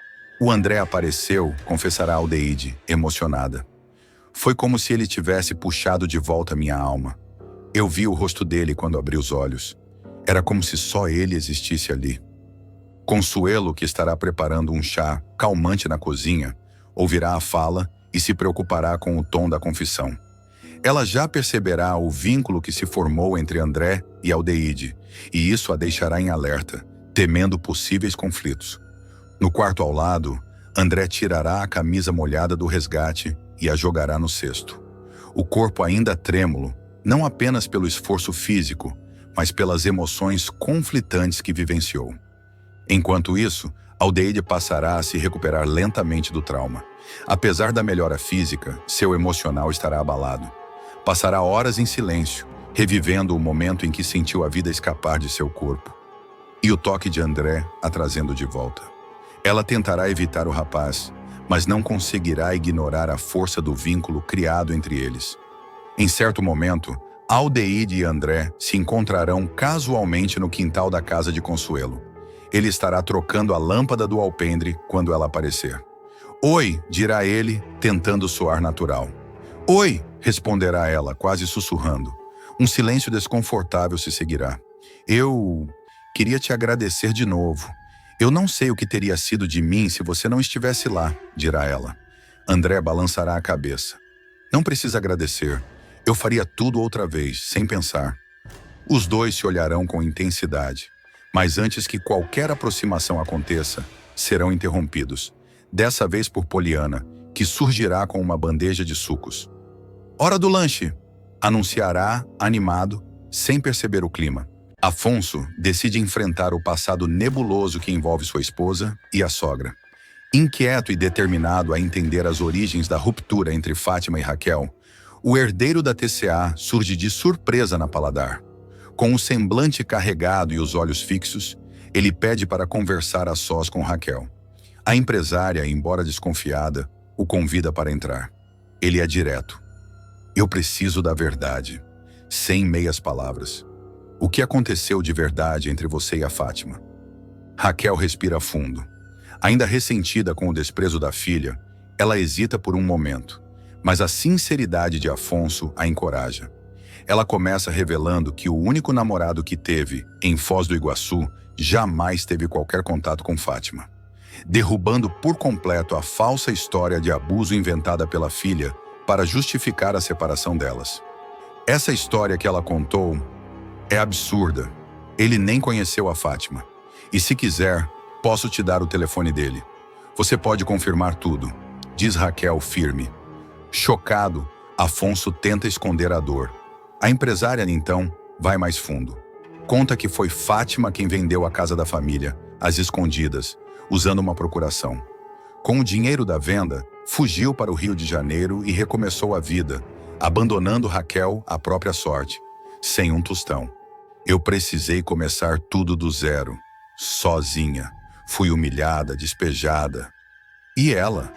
o André apareceu, confessará Aldeide, emocionada. Foi como se ele tivesse puxado de volta minha alma. Eu vi o rosto dele quando abri os olhos. Era como se só ele existisse ali. Consuelo, que estará preparando um chá calmante na cozinha, ouvirá a fala e se preocupará com o tom da confissão. Ela já perceberá o vínculo que se formou entre André e Aldeide, e isso a deixará em alerta, temendo possíveis conflitos. No quarto ao lado, André tirará a camisa molhada do resgate e a jogará no cesto. O corpo ainda trêmulo, não apenas pelo esforço físico, mas pelas emoções conflitantes que vivenciou. Enquanto isso, Aldeide passará a se recuperar lentamente do trauma. Apesar da melhora física, seu emocional estará abalado. Passará horas em silêncio, revivendo o momento em que sentiu a vida escapar de seu corpo. E o toque de André a trazendo de volta. Ela tentará evitar o rapaz, mas não conseguirá ignorar a força do vínculo criado entre eles. Em certo momento, Aldeide e André se encontrarão casualmente no quintal da casa de Consuelo. Ele estará trocando a lâmpada do alpendre quando ela aparecer. Oi, dirá ele, tentando soar natural. Oi, responderá ela, quase sussurrando. Um silêncio desconfortável se seguirá. Eu queria te agradecer de novo. Eu não sei o que teria sido de mim se você não estivesse lá, dirá ela. André balançará a cabeça. Não precisa agradecer. Eu faria tudo outra vez, sem pensar. Os dois se olharão com intensidade. Mas antes que qualquer aproximação aconteça, serão interrompidos. Dessa vez por Poliana, que surgirá com uma bandeja de sucos. Hora do lanche! Anunciará, animado, sem perceber o clima. Afonso decide enfrentar o passado nebuloso que envolve sua esposa e a sogra. Inquieto e determinado a entender as origens da ruptura entre Fátima e Raquel, o herdeiro da TCA surge de surpresa na Paladar. Com o semblante carregado e os olhos fixos, ele pede para conversar a sós com Raquel. A empresária, embora desconfiada, o convida para entrar. Ele é direto. Eu preciso da verdade, sem meias palavras. O que aconteceu de verdade entre você e a Fátima? Raquel respira fundo. Ainda ressentida com o desprezo da filha, ela hesita por um momento, mas a sinceridade de Afonso a encoraja. Ela começa revelando que o único namorado que teve, em Foz do Iguaçu, jamais teve qualquer contato com Fátima, derrubando por completo a falsa história de abuso inventada pela filha para justificar a separação delas. Essa história que ela contou é absurda. Ele nem conheceu a Fátima. E se quiser, posso te dar o telefone dele. Você pode confirmar tudo, diz Raquel firme. Chocado, Afonso tenta esconder a dor. A empresária, então, vai mais fundo. Conta que foi Fátima quem vendeu a casa da família, às escondidas, usando uma procuração. Com o dinheiro da venda, fugiu para o Rio de Janeiro e recomeçou a vida, abandonando Raquel à própria sorte, sem um tostão. Eu precisei começar tudo do zero, sozinha. Fui humilhada, despejada. E ela?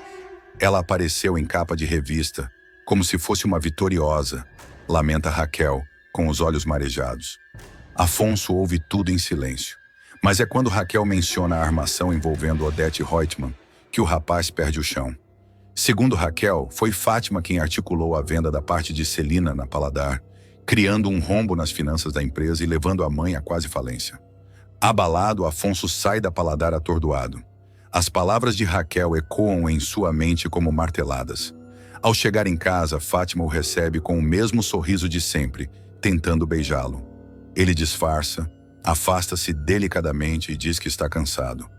Ela apareceu em capa de revista, como se fosse uma vitoriosa, lamenta Raquel, com os olhos marejados. Afonso ouve tudo em silêncio, Mas é quando Raquel menciona a armação envolvendo Odete Reutemann que o rapaz perde o chão. Segundo Raquel, foi Fátima quem articulou a venda da parte de Celina na Paladar, criando um rombo nas finanças da empresa e levando a mãe à quase falência. Abalado, Afonso sai da Paladar atordoado. As palavras de Raquel ecoam em sua mente como marteladas. Ao chegar em casa, Fátima o recebe com o mesmo sorriso de sempre, tentando beijá-lo. Ele disfarça, afasta-se delicadamente e diz que está cansado.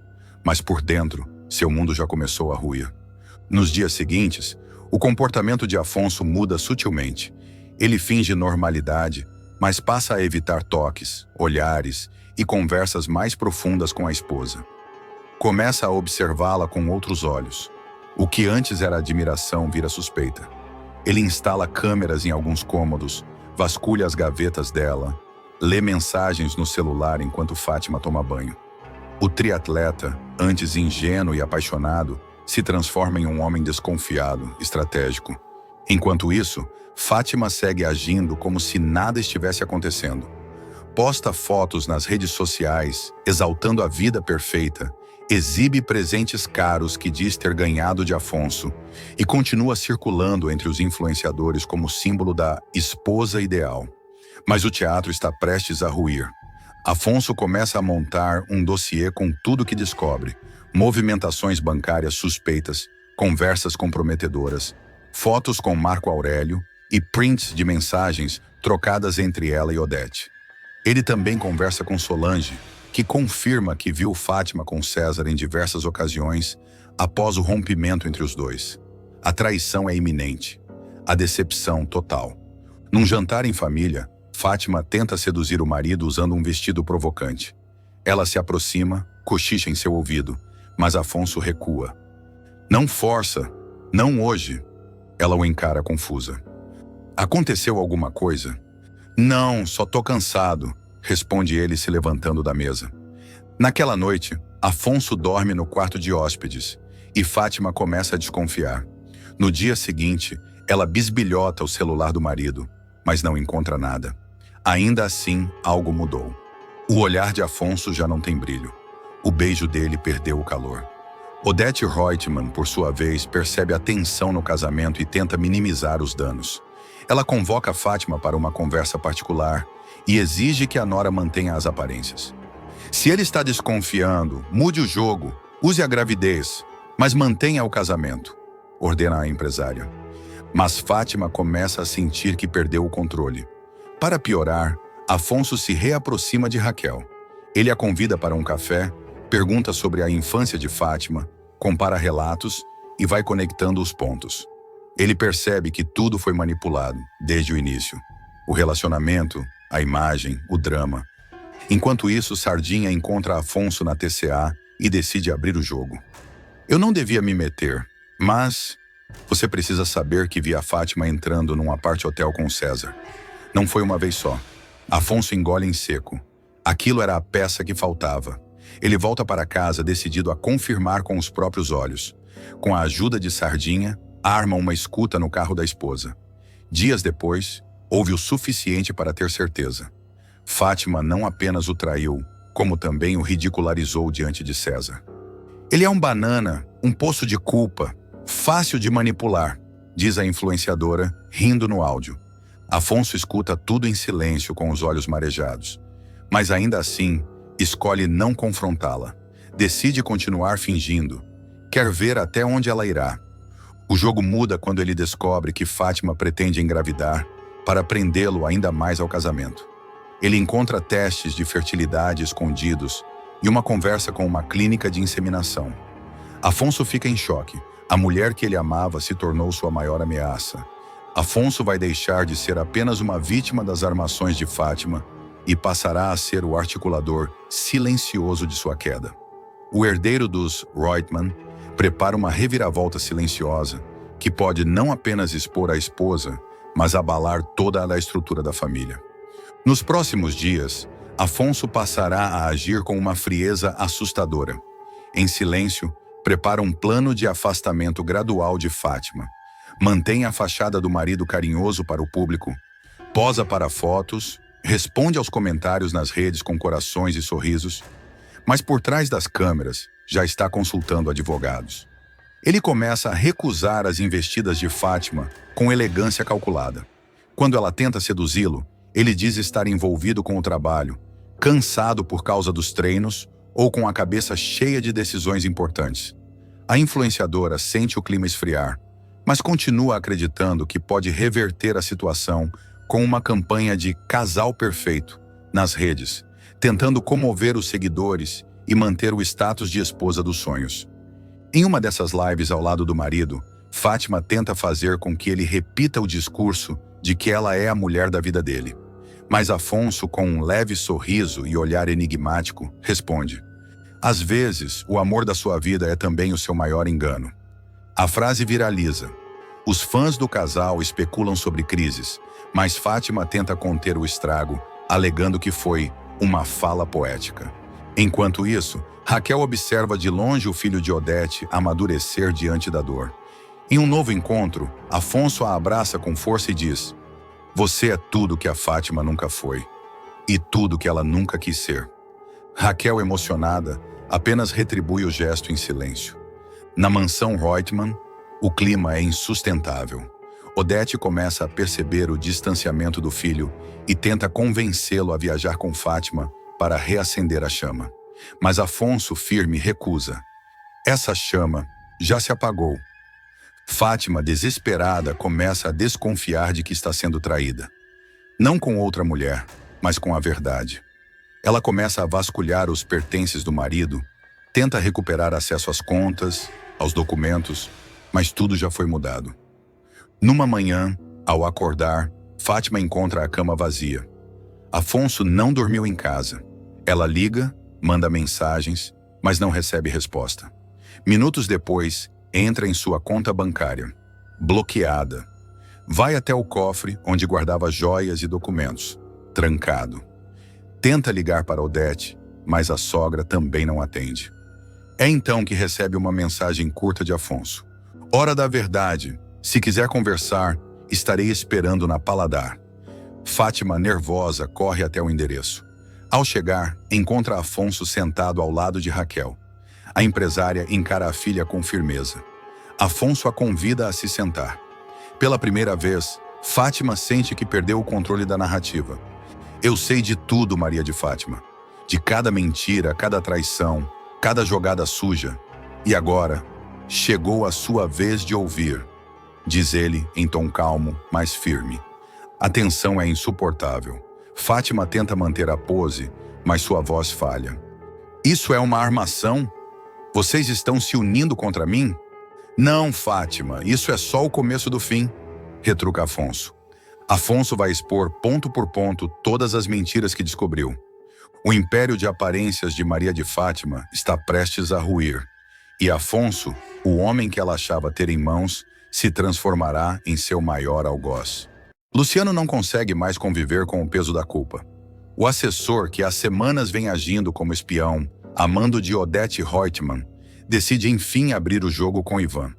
Mas por dentro, seu mundo já começou a ruir. Nos dias seguintes, o comportamento de Afonso muda sutilmente. Ele finge normalidade, mas passa a evitar toques, olhares e conversas mais profundas com a esposa. Começa a observá-la com outros olhos. O que antes era admiração vira suspeita. Ele instala câmeras em alguns cômodos, vasculha as gavetas dela, lê mensagens no celular enquanto Fátima toma banho. O triatleta, antes ingênuo e apaixonado, se transforma em um homem desconfiado, estratégico. Enquanto isso, Fátima segue agindo como se nada estivesse acontecendo. Posta fotos nas redes sociais, exaltando a vida perfeita, exibe presentes caros que diz ter ganhado de Afonso e continua circulando entre os influenciadores como símbolo da esposa ideal. Mas o teatro está prestes a ruir. Afonso começa a montar um dossiê com tudo que descobre: movimentações bancárias suspeitas, conversas comprometedoras, fotos com Marco Aurélio e prints de mensagens trocadas entre ela e Odete. Ele também conversa com Solange, que confirma que viu Fátima com César em diversas ocasiões após o rompimento entre os dois. A traição é iminente. A decepção total. Num jantar em família, Fátima tenta seduzir o marido usando um vestido provocante. Ela se aproxima, cochicha em seu ouvido, mas Afonso recua. Não força, não hoje. Ela o encara confusa. Aconteceu alguma coisa? Não, só tô cansado, responde ele se levantando da mesa. Naquela noite, Afonso dorme no quarto de hóspedes e Fátima começa a desconfiar. No dia seguinte, ela bisbilhota o celular do marido, mas não encontra nada. Ainda assim, algo mudou. O olhar de Afonso já não tem brilho. O beijo dele perdeu o calor. Odete Reutemann, por sua vez, percebe a tensão no casamento e tenta minimizar os danos. Ela convoca Fátima para uma conversa particular e exige que a nora mantenha as aparências. Se ele está desconfiando, mude o jogo, use a gravidez, mas mantenha o casamento, ordena a empresária. Mas Fátima começa a sentir que perdeu o controle. Para piorar, Afonso se reaproxima de Raquel. Ele a convida para um café, pergunta sobre a infância de Fátima, compara relatos e vai conectando os pontos. Ele percebe que tudo foi manipulado, desde o início. O relacionamento, a imagem, o drama. Enquanto isso, Sardinha encontra Afonso na TCA e decide abrir o jogo. Eu não devia me meter, mas você precisa saber que vi a Fátima entrando num apart-hotel com César. Não foi uma vez só. Afonso engole em seco. Aquilo era a peça que faltava. Ele volta para casa decidido a confirmar com os próprios olhos. Com a ajuda de Sardinha, arma uma escuta no carro da esposa. Dias depois, houve o suficiente para ter certeza. Fátima não apenas o traiu, como também o ridicularizou diante de César. Ele é um banana, um poço de culpa, fácil de manipular, diz a influenciadora, rindo no áudio. Afonso escuta tudo em silêncio com os olhos marejados. Mas ainda assim, escolhe não confrontá-la. Decide continuar fingindo. Quer ver até onde ela irá. O jogo muda quando ele descobre que Fátima pretende engravidar para prendê-lo ainda mais ao casamento. Ele encontra testes de fertilidade escondidos e uma conversa com uma clínica de inseminação. Afonso fica em choque. A mulher que ele amava se tornou sua maior ameaça. Afonso vai deixar de ser apenas uma vítima das armações de Fátima e passará a ser o articulador silencioso de sua queda. O herdeiro dos Reutemann prepara uma reviravolta silenciosa que pode não apenas expor a esposa, mas abalar toda a estrutura da família. Nos próximos dias, Afonso passará a agir com uma frieza assustadora. Em silêncio, prepara um plano de afastamento gradual de Fátima. Mantém a fachada do marido carinhoso para o público, posa para fotos, responde aos comentários nas redes com corações e sorrisos, Mas por trás das câmeras, já está consultando advogados. Ele começa a recusar as investidas de Fátima com elegância calculada. Quando ela tenta seduzi-lo, ele diz estar envolvido com o trabalho, cansado por causa dos treinos ou com a cabeça cheia de decisões importantes. A influenciadora sente o clima esfriar, mas continua acreditando que pode reverter a situação com uma campanha de casal perfeito nas redes, tentando comover os seguidores e manter o status de esposa dos sonhos. Em uma dessas lives ao lado do marido, Fátima tenta fazer com que ele repita o discurso de que ela é a mulher da vida dele. Mas Afonso, com um leve sorriso e olhar enigmático, responde: às vezes, o amor da sua vida é também o seu maior engano. A frase viraliza. Os fãs do casal especulam sobre crises, mas Fátima tenta conter o estrago, alegando que foi uma fala poética. Enquanto isso, Raquel observa de longe o filho de Odete amadurecer diante da dor. Em um novo encontro, Afonso a abraça com força e diz: você é tudo que a Fátima nunca foi, e tudo que ela nunca quis ser. Raquel, emocionada, apenas retribui o gesto em silêncio. Na mansão Reutemann, o clima é insustentável. Odete começa a perceber o distanciamento do filho e tenta convencê-lo a viajar com Fátima para reacender a chama. Mas Afonso, firme, recusa. Essa chama já se apagou. Fátima, desesperada, começa a desconfiar de que está sendo traída. Não com outra mulher, mas com a verdade. Ela começa a vasculhar os pertences do marido, tenta recuperar acesso às contas, aos documentos, mas tudo já foi mudado. Numa manhã, ao acordar, Fátima encontra a cama vazia. Afonso não dormiu em casa. Ela liga, manda mensagens, mas não recebe resposta. Minutos depois, entra em sua conta bancária, bloqueada. Vai até o cofre onde guardava joias e documentos, trancado. Tenta ligar para Odete, mas a sogra também não atende. É então que recebe uma mensagem curta de Afonso. Hora da verdade. Se quiser conversar, estarei esperando na Paladar. Fátima, nervosa, corre até o endereço. Ao chegar, encontra Afonso sentado ao lado de Raquel. A empresária encara a filha com firmeza. Afonso a convida a se sentar. Pela primeira vez, Fátima sente que perdeu o controle da narrativa. Eu sei de tudo, Maria de Fátima. De cada mentira, cada traição, cada jogada suja. E agora, chegou a sua vez de ouvir, diz ele em tom calmo, mas firme. A tensão é insuportável. Fátima tenta manter a pose, mas sua voz falha. Isso é uma armação? Vocês estão se unindo contra mim? Não, Fátima, isso é só o começo do fim, retruca Afonso. Afonso vai expor ponto por ponto todas as mentiras que descobriu. O império de aparências de Maria de Fátima está prestes a ruir. E Afonso, o homem que ela achava ter em mãos, se transformará em seu maior algoz. Luciano não consegue mais conviver com o peso da culpa. O assessor, que há semanas vem agindo como espião, a mando de Odete Reutemann, decide enfim abrir o jogo com Ivan.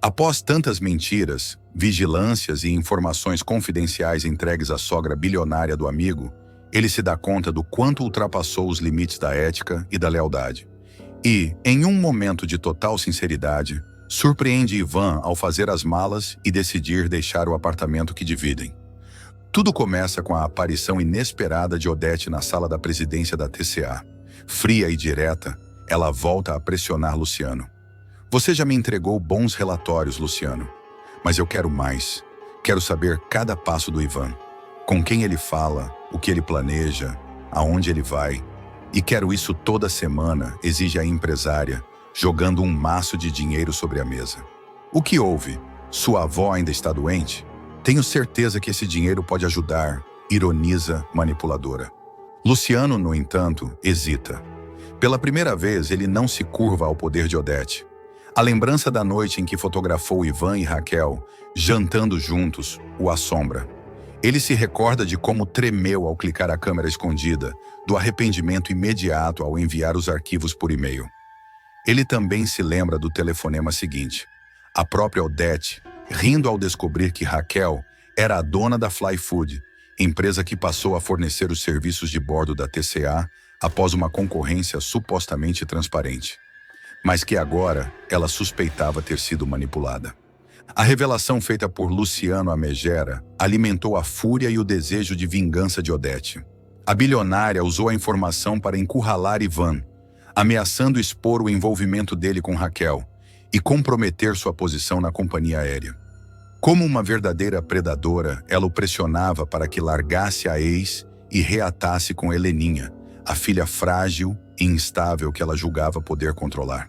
Após tantas mentiras, vigilâncias e informações confidenciais entregues à sogra bilionária do amigo, ele se dá conta do quanto ultrapassou os limites da ética e da lealdade. E, em um momento de total sinceridade, surpreende Ivan ao fazer as malas e decidir deixar o apartamento que dividem. Tudo começa com a aparição inesperada de Odete na sala da presidência da TCA. Fria e direta, ela volta a pressionar Luciano. Você já me entregou bons relatórios, Luciano, mas eu quero mais. Quero saber cada passo do Ivan. Com quem ele fala, o que ele planeja, aonde ele vai. E quero isso toda semana, exige a empresária, jogando um maço de dinheiro sobre a mesa. O que houve? Sua avó ainda está doente? Tenho certeza que esse dinheiro pode ajudar, ironiza manipuladora. Luciano, no entanto, hesita. Pela primeira vez, ele não se curva ao poder de Odete. A lembrança da noite em que fotografou Ivan e Raquel, jantando juntos, o assombra. Ele se recorda de como tremeu ao clicar a câmera escondida, do arrependimento imediato ao enviar os arquivos por e-mail. Ele também se lembra do telefonema seguinte. A própria Odete, rindo ao descobrir que Raquel era a dona da Fly Food, empresa que passou a fornecer os serviços de bordo da TCA após uma concorrência supostamente transparente, mas que agora ela suspeitava ter sido manipulada. A revelação feita por Luciano à megera alimentou a fúria e o desejo de vingança de Odete. A bilionária usou a informação para encurralar Ivan, ameaçando expor o envolvimento dele com Raquel e comprometer sua posição na companhia aérea. Como uma verdadeira predadora, ela o pressionava para que largasse a ex e reatasse com Heleninha, a filha frágil e instável que ela julgava poder controlar.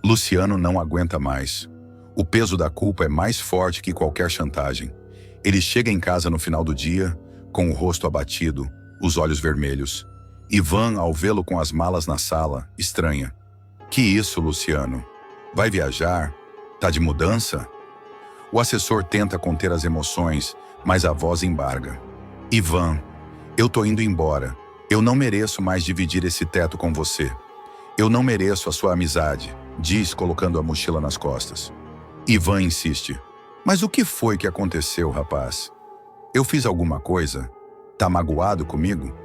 Luciano não aguenta mais. O peso da culpa é mais forte que qualquer chantagem. Ele chega em casa no final do dia, com o rosto abatido, os olhos vermelhos. Ivan, ao vê-lo com as malas na sala, estranha. Que isso, Luciano? Vai viajar? Tá de mudança? O assessor tenta conter as emoções, mas a voz embarga. Ivan, eu tô indo embora. Eu não mereço mais dividir esse teto com você. Eu não mereço a sua amizade, diz colocando a mochila nas costas. Ivan insiste. Mas o que foi que aconteceu, rapaz? Eu fiz alguma coisa? Tá magoado comigo?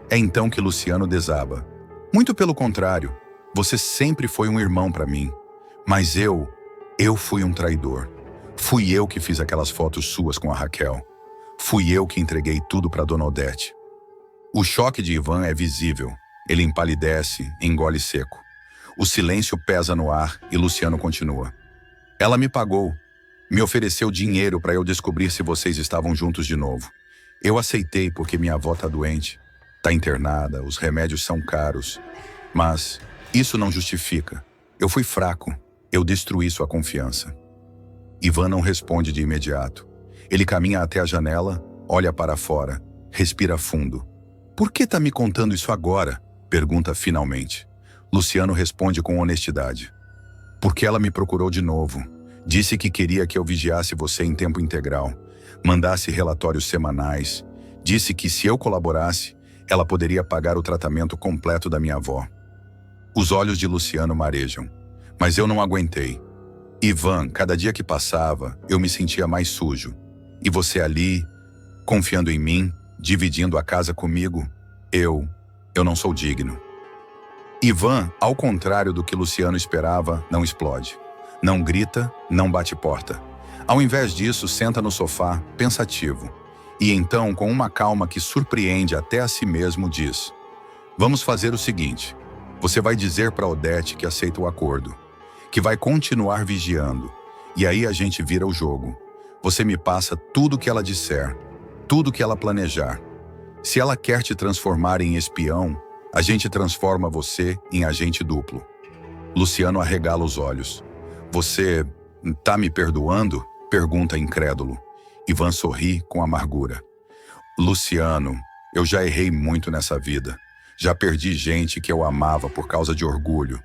É então que Luciano desaba. Muito pelo contrário, você sempre foi um irmão para mim. Mas eu fui um traidor. Fui eu que fiz aquelas fotos suas com a Raquel. Fui eu que entreguei tudo para Dona Odete. O choque de Ivan é visível. Ele empalidece, engole seco. O silêncio pesa no ar e Luciano continua. Ela me pagou. Me ofereceu dinheiro para eu descobrir se vocês estavam juntos de novo. Eu aceitei porque minha avó tá doente. Tá internada, os remédios são caros. Mas isso não justifica. Eu fui fraco. Eu destruí sua confiança. Ivan não responde de imediato. Ele caminha até a janela, olha para fora, respira fundo. Por que tá me contando isso agora? Pergunta finalmente. Luciano responde com honestidade. Porque ela me procurou de novo. Disse que queria que eu vigiasse você em tempo integral, mandasse relatórios semanais. Disse que se eu colaborasse, ela poderia pagar o tratamento completo da minha avó. Os olhos de Luciano marejam. Mas eu não aguentei. Ivan, cada dia que passava, eu me sentia mais sujo. E você ali, confiando em mim, dividindo a casa comigo, eu não sou digno. Ivan, ao contrário do que Luciano esperava, não explode. Não grita, não bate porta. Ao invés disso, senta no sofá, pensativo. E então, com uma calma que surpreende até a si mesmo, diz: vamos fazer o seguinte. Você vai dizer para Odete que aceita o acordo, que vai continuar vigiando. E aí a gente vira o jogo. Você me passa tudo que ela disser, tudo que ela planejar. Se ela quer te transformar em espião, a gente transforma você em agente duplo. Luciano arregala os olhos. Você tá me perdoando? Pergunta incrédulo. Ivan sorri com amargura. Luciano, eu já errei muito nessa vida. Já perdi gente que eu amava por causa de orgulho.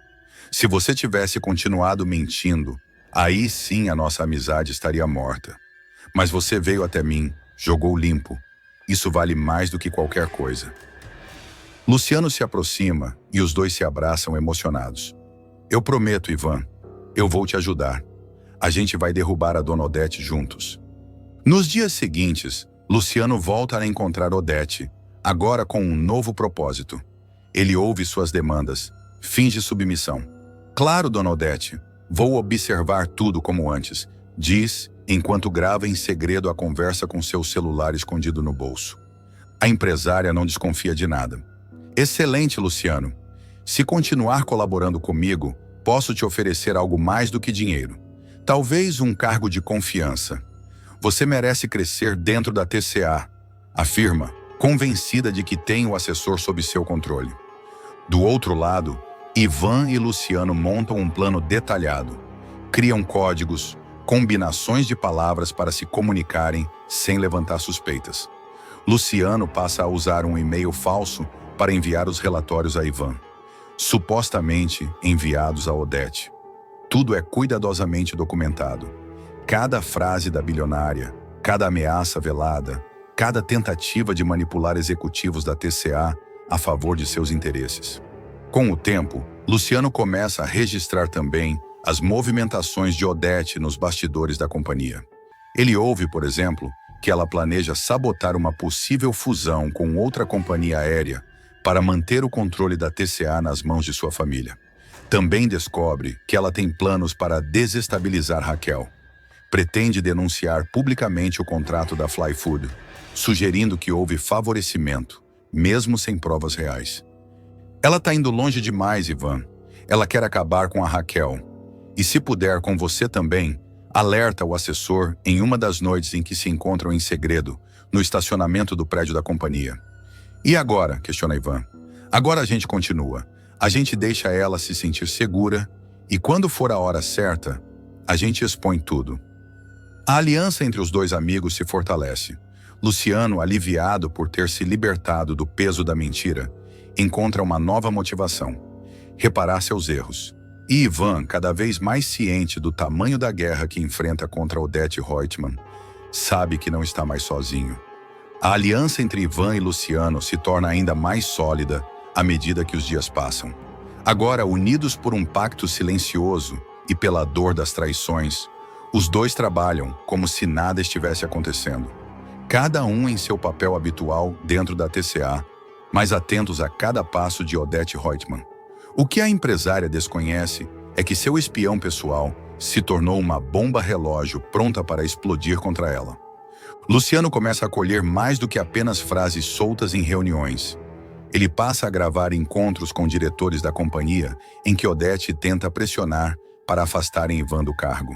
Se você tivesse continuado mentindo, aí sim a nossa amizade estaria morta. Mas você veio até mim, jogou limpo. Isso vale mais do que qualquer coisa. Luciano se aproxima e os dois se abraçam emocionados. Eu prometo, Ivan, eu vou te ajudar. A gente vai derrubar a Dona Odete juntos. Nos dias seguintes, Luciano volta a encontrar Odete, agora com um novo propósito. Ele ouve suas demandas, finge submissão. Claro, Dona Odete, vou observar tudo como antes, diz, enquanto grava em segredo a conversa com seu celular escondido no bolso. A empresária não desconfia de nada. Excelente, Luciano. Se continuar colaborando comigo, posso te oferecer algo mais do que dinheiro. Talvez um cargo de confiança. Você merece crescer dentro da TCA, afirma, convencida de que tem o assessor sob seu controle. Do outro lado, Ivan e Luciano montam um plano detalhado. Criam códigos, combinações de palavras para se comunicarem sem levantar suspeitas. Luciano passa a usar um e-mail falso para enviar os relatórios a Ivan, supostamente enviados a Odete. Tudo é cuidadosamente documentado. Cada frase da bilionária, cada ameaça velada, cada tentativa de manipular executivos da TCA a favor de seus interesses. Com o tempo, Luciano começa a registrar também as movimentações de Odete nos bastidores da companhia. Ele ouve, por exemplo, que ela planeja sabotar uma possível fusão com outra companhia aérea para manter o controle da TCA nas mãos de sua família. Também descobre que ela tem planos para desestabilizar Raquel. Pretende denunciar publicamente o contrato da Fly Food, sugerindo que houve favorecimento, mesmo sem provas reais. Ela está indo longe demais, Ivan. Ela quer acabar com a Raquel. E se puder com você também, alerta o assessor em uma das noites em que se encontram em segredo, no estacionamento do prédio da companhia. E agora? Questiona Ivan. Agora a gente continua. A gente deixa ela se sentir segura e quando for a hora certa, a gente expõe tudo. A aliança entre os dois amigos se fortalece. Luciano, aliviado por ter se libertado do peso da mentira, encontra uma nova motivação: reparar seus erros. E Ivan, cada vez mais ciente do tamanho da guerra que enfrenta contra Odete Reutemann, sabe que não está mais sozinho. A aliança entre Ivan e Luciano se torna ainda mais sólida à medida que os dias passam. Agora, unidos por um pacto silencioso e pela dor das traições, os dois trabalham como se nada estivesse acontecendo. Cada um em seu papel habitual dentro da TCA, mas atentos a cada passo de Odete Reutemann. O que a empresária desconhece é que seu espião pessoal se tornou uma bomba relógio pronta para explodir contra ela. Luciano começa a colher mais do que apenas frases soltas em reuniões. Ele passa a gravar encontros com diretores da companhia em que Odete tenta pressionar para afastarem Ivan do cargo.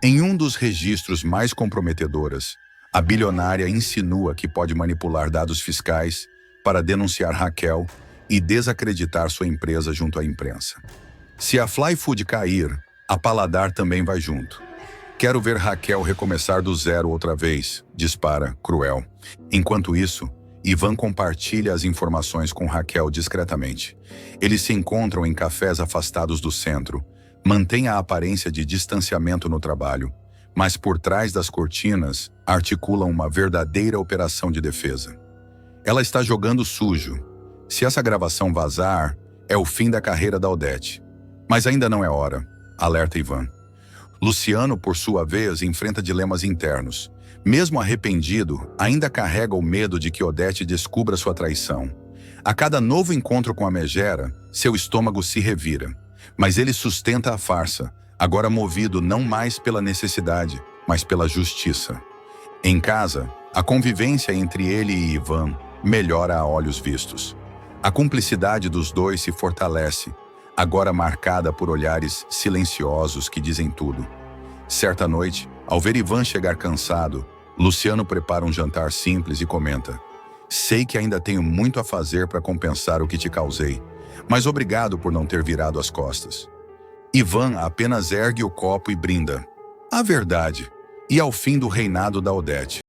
Em um dos registros mais comprometedores, a bilionária insinua que pode manipular dados fiscais para denunciar Raquel e desacreditar sua empresa junto à imprensa. Se a Fly Food cair, a Paladar também vai junto. Quero ver Raquel recomeçar do zero outra vez, dispara, cruel. Enquanto isso, Ivan compartilha as informações com Raquel discretamente. Eles se encontram em cafés afastados do centro, mantêm a aparência de distanciamento no trabalho, mas por trás das cortinas articulam uma verdadeira operação de defesa. Ela está jogando sujo. Se essa gravação vazar, é o fim da carreira da Odete. Mas ainda não é hora, alerta Ivan. Luciano, por sua vez, enfrenta dilemas internos. Mesmo arrependido, ainda carrega o medo de que Odete descubra sua traição. A cada novo encontro com a megera, seu estômago se revira. Mas ele sustenta a farsa, agora movido não mais pela necessidade, mas pela justiça. Em casa, a convivência entre ele e Ivan melhora a olhos vistos. A cumplicidade dos dois se fortalece, agora marcada por olhares silenciosos que dizem tudo. Certa noite, ao ver Ivan chegar cansado, Luciano prepara um jantar simples e comenta: sei que ainda tenho muito a fazer para compensar o que te causei, mas obrigado por não ter virado as costas. Ivan apenas ergue o copo e brinda. A verdade, e ao fim do reinado da Odete.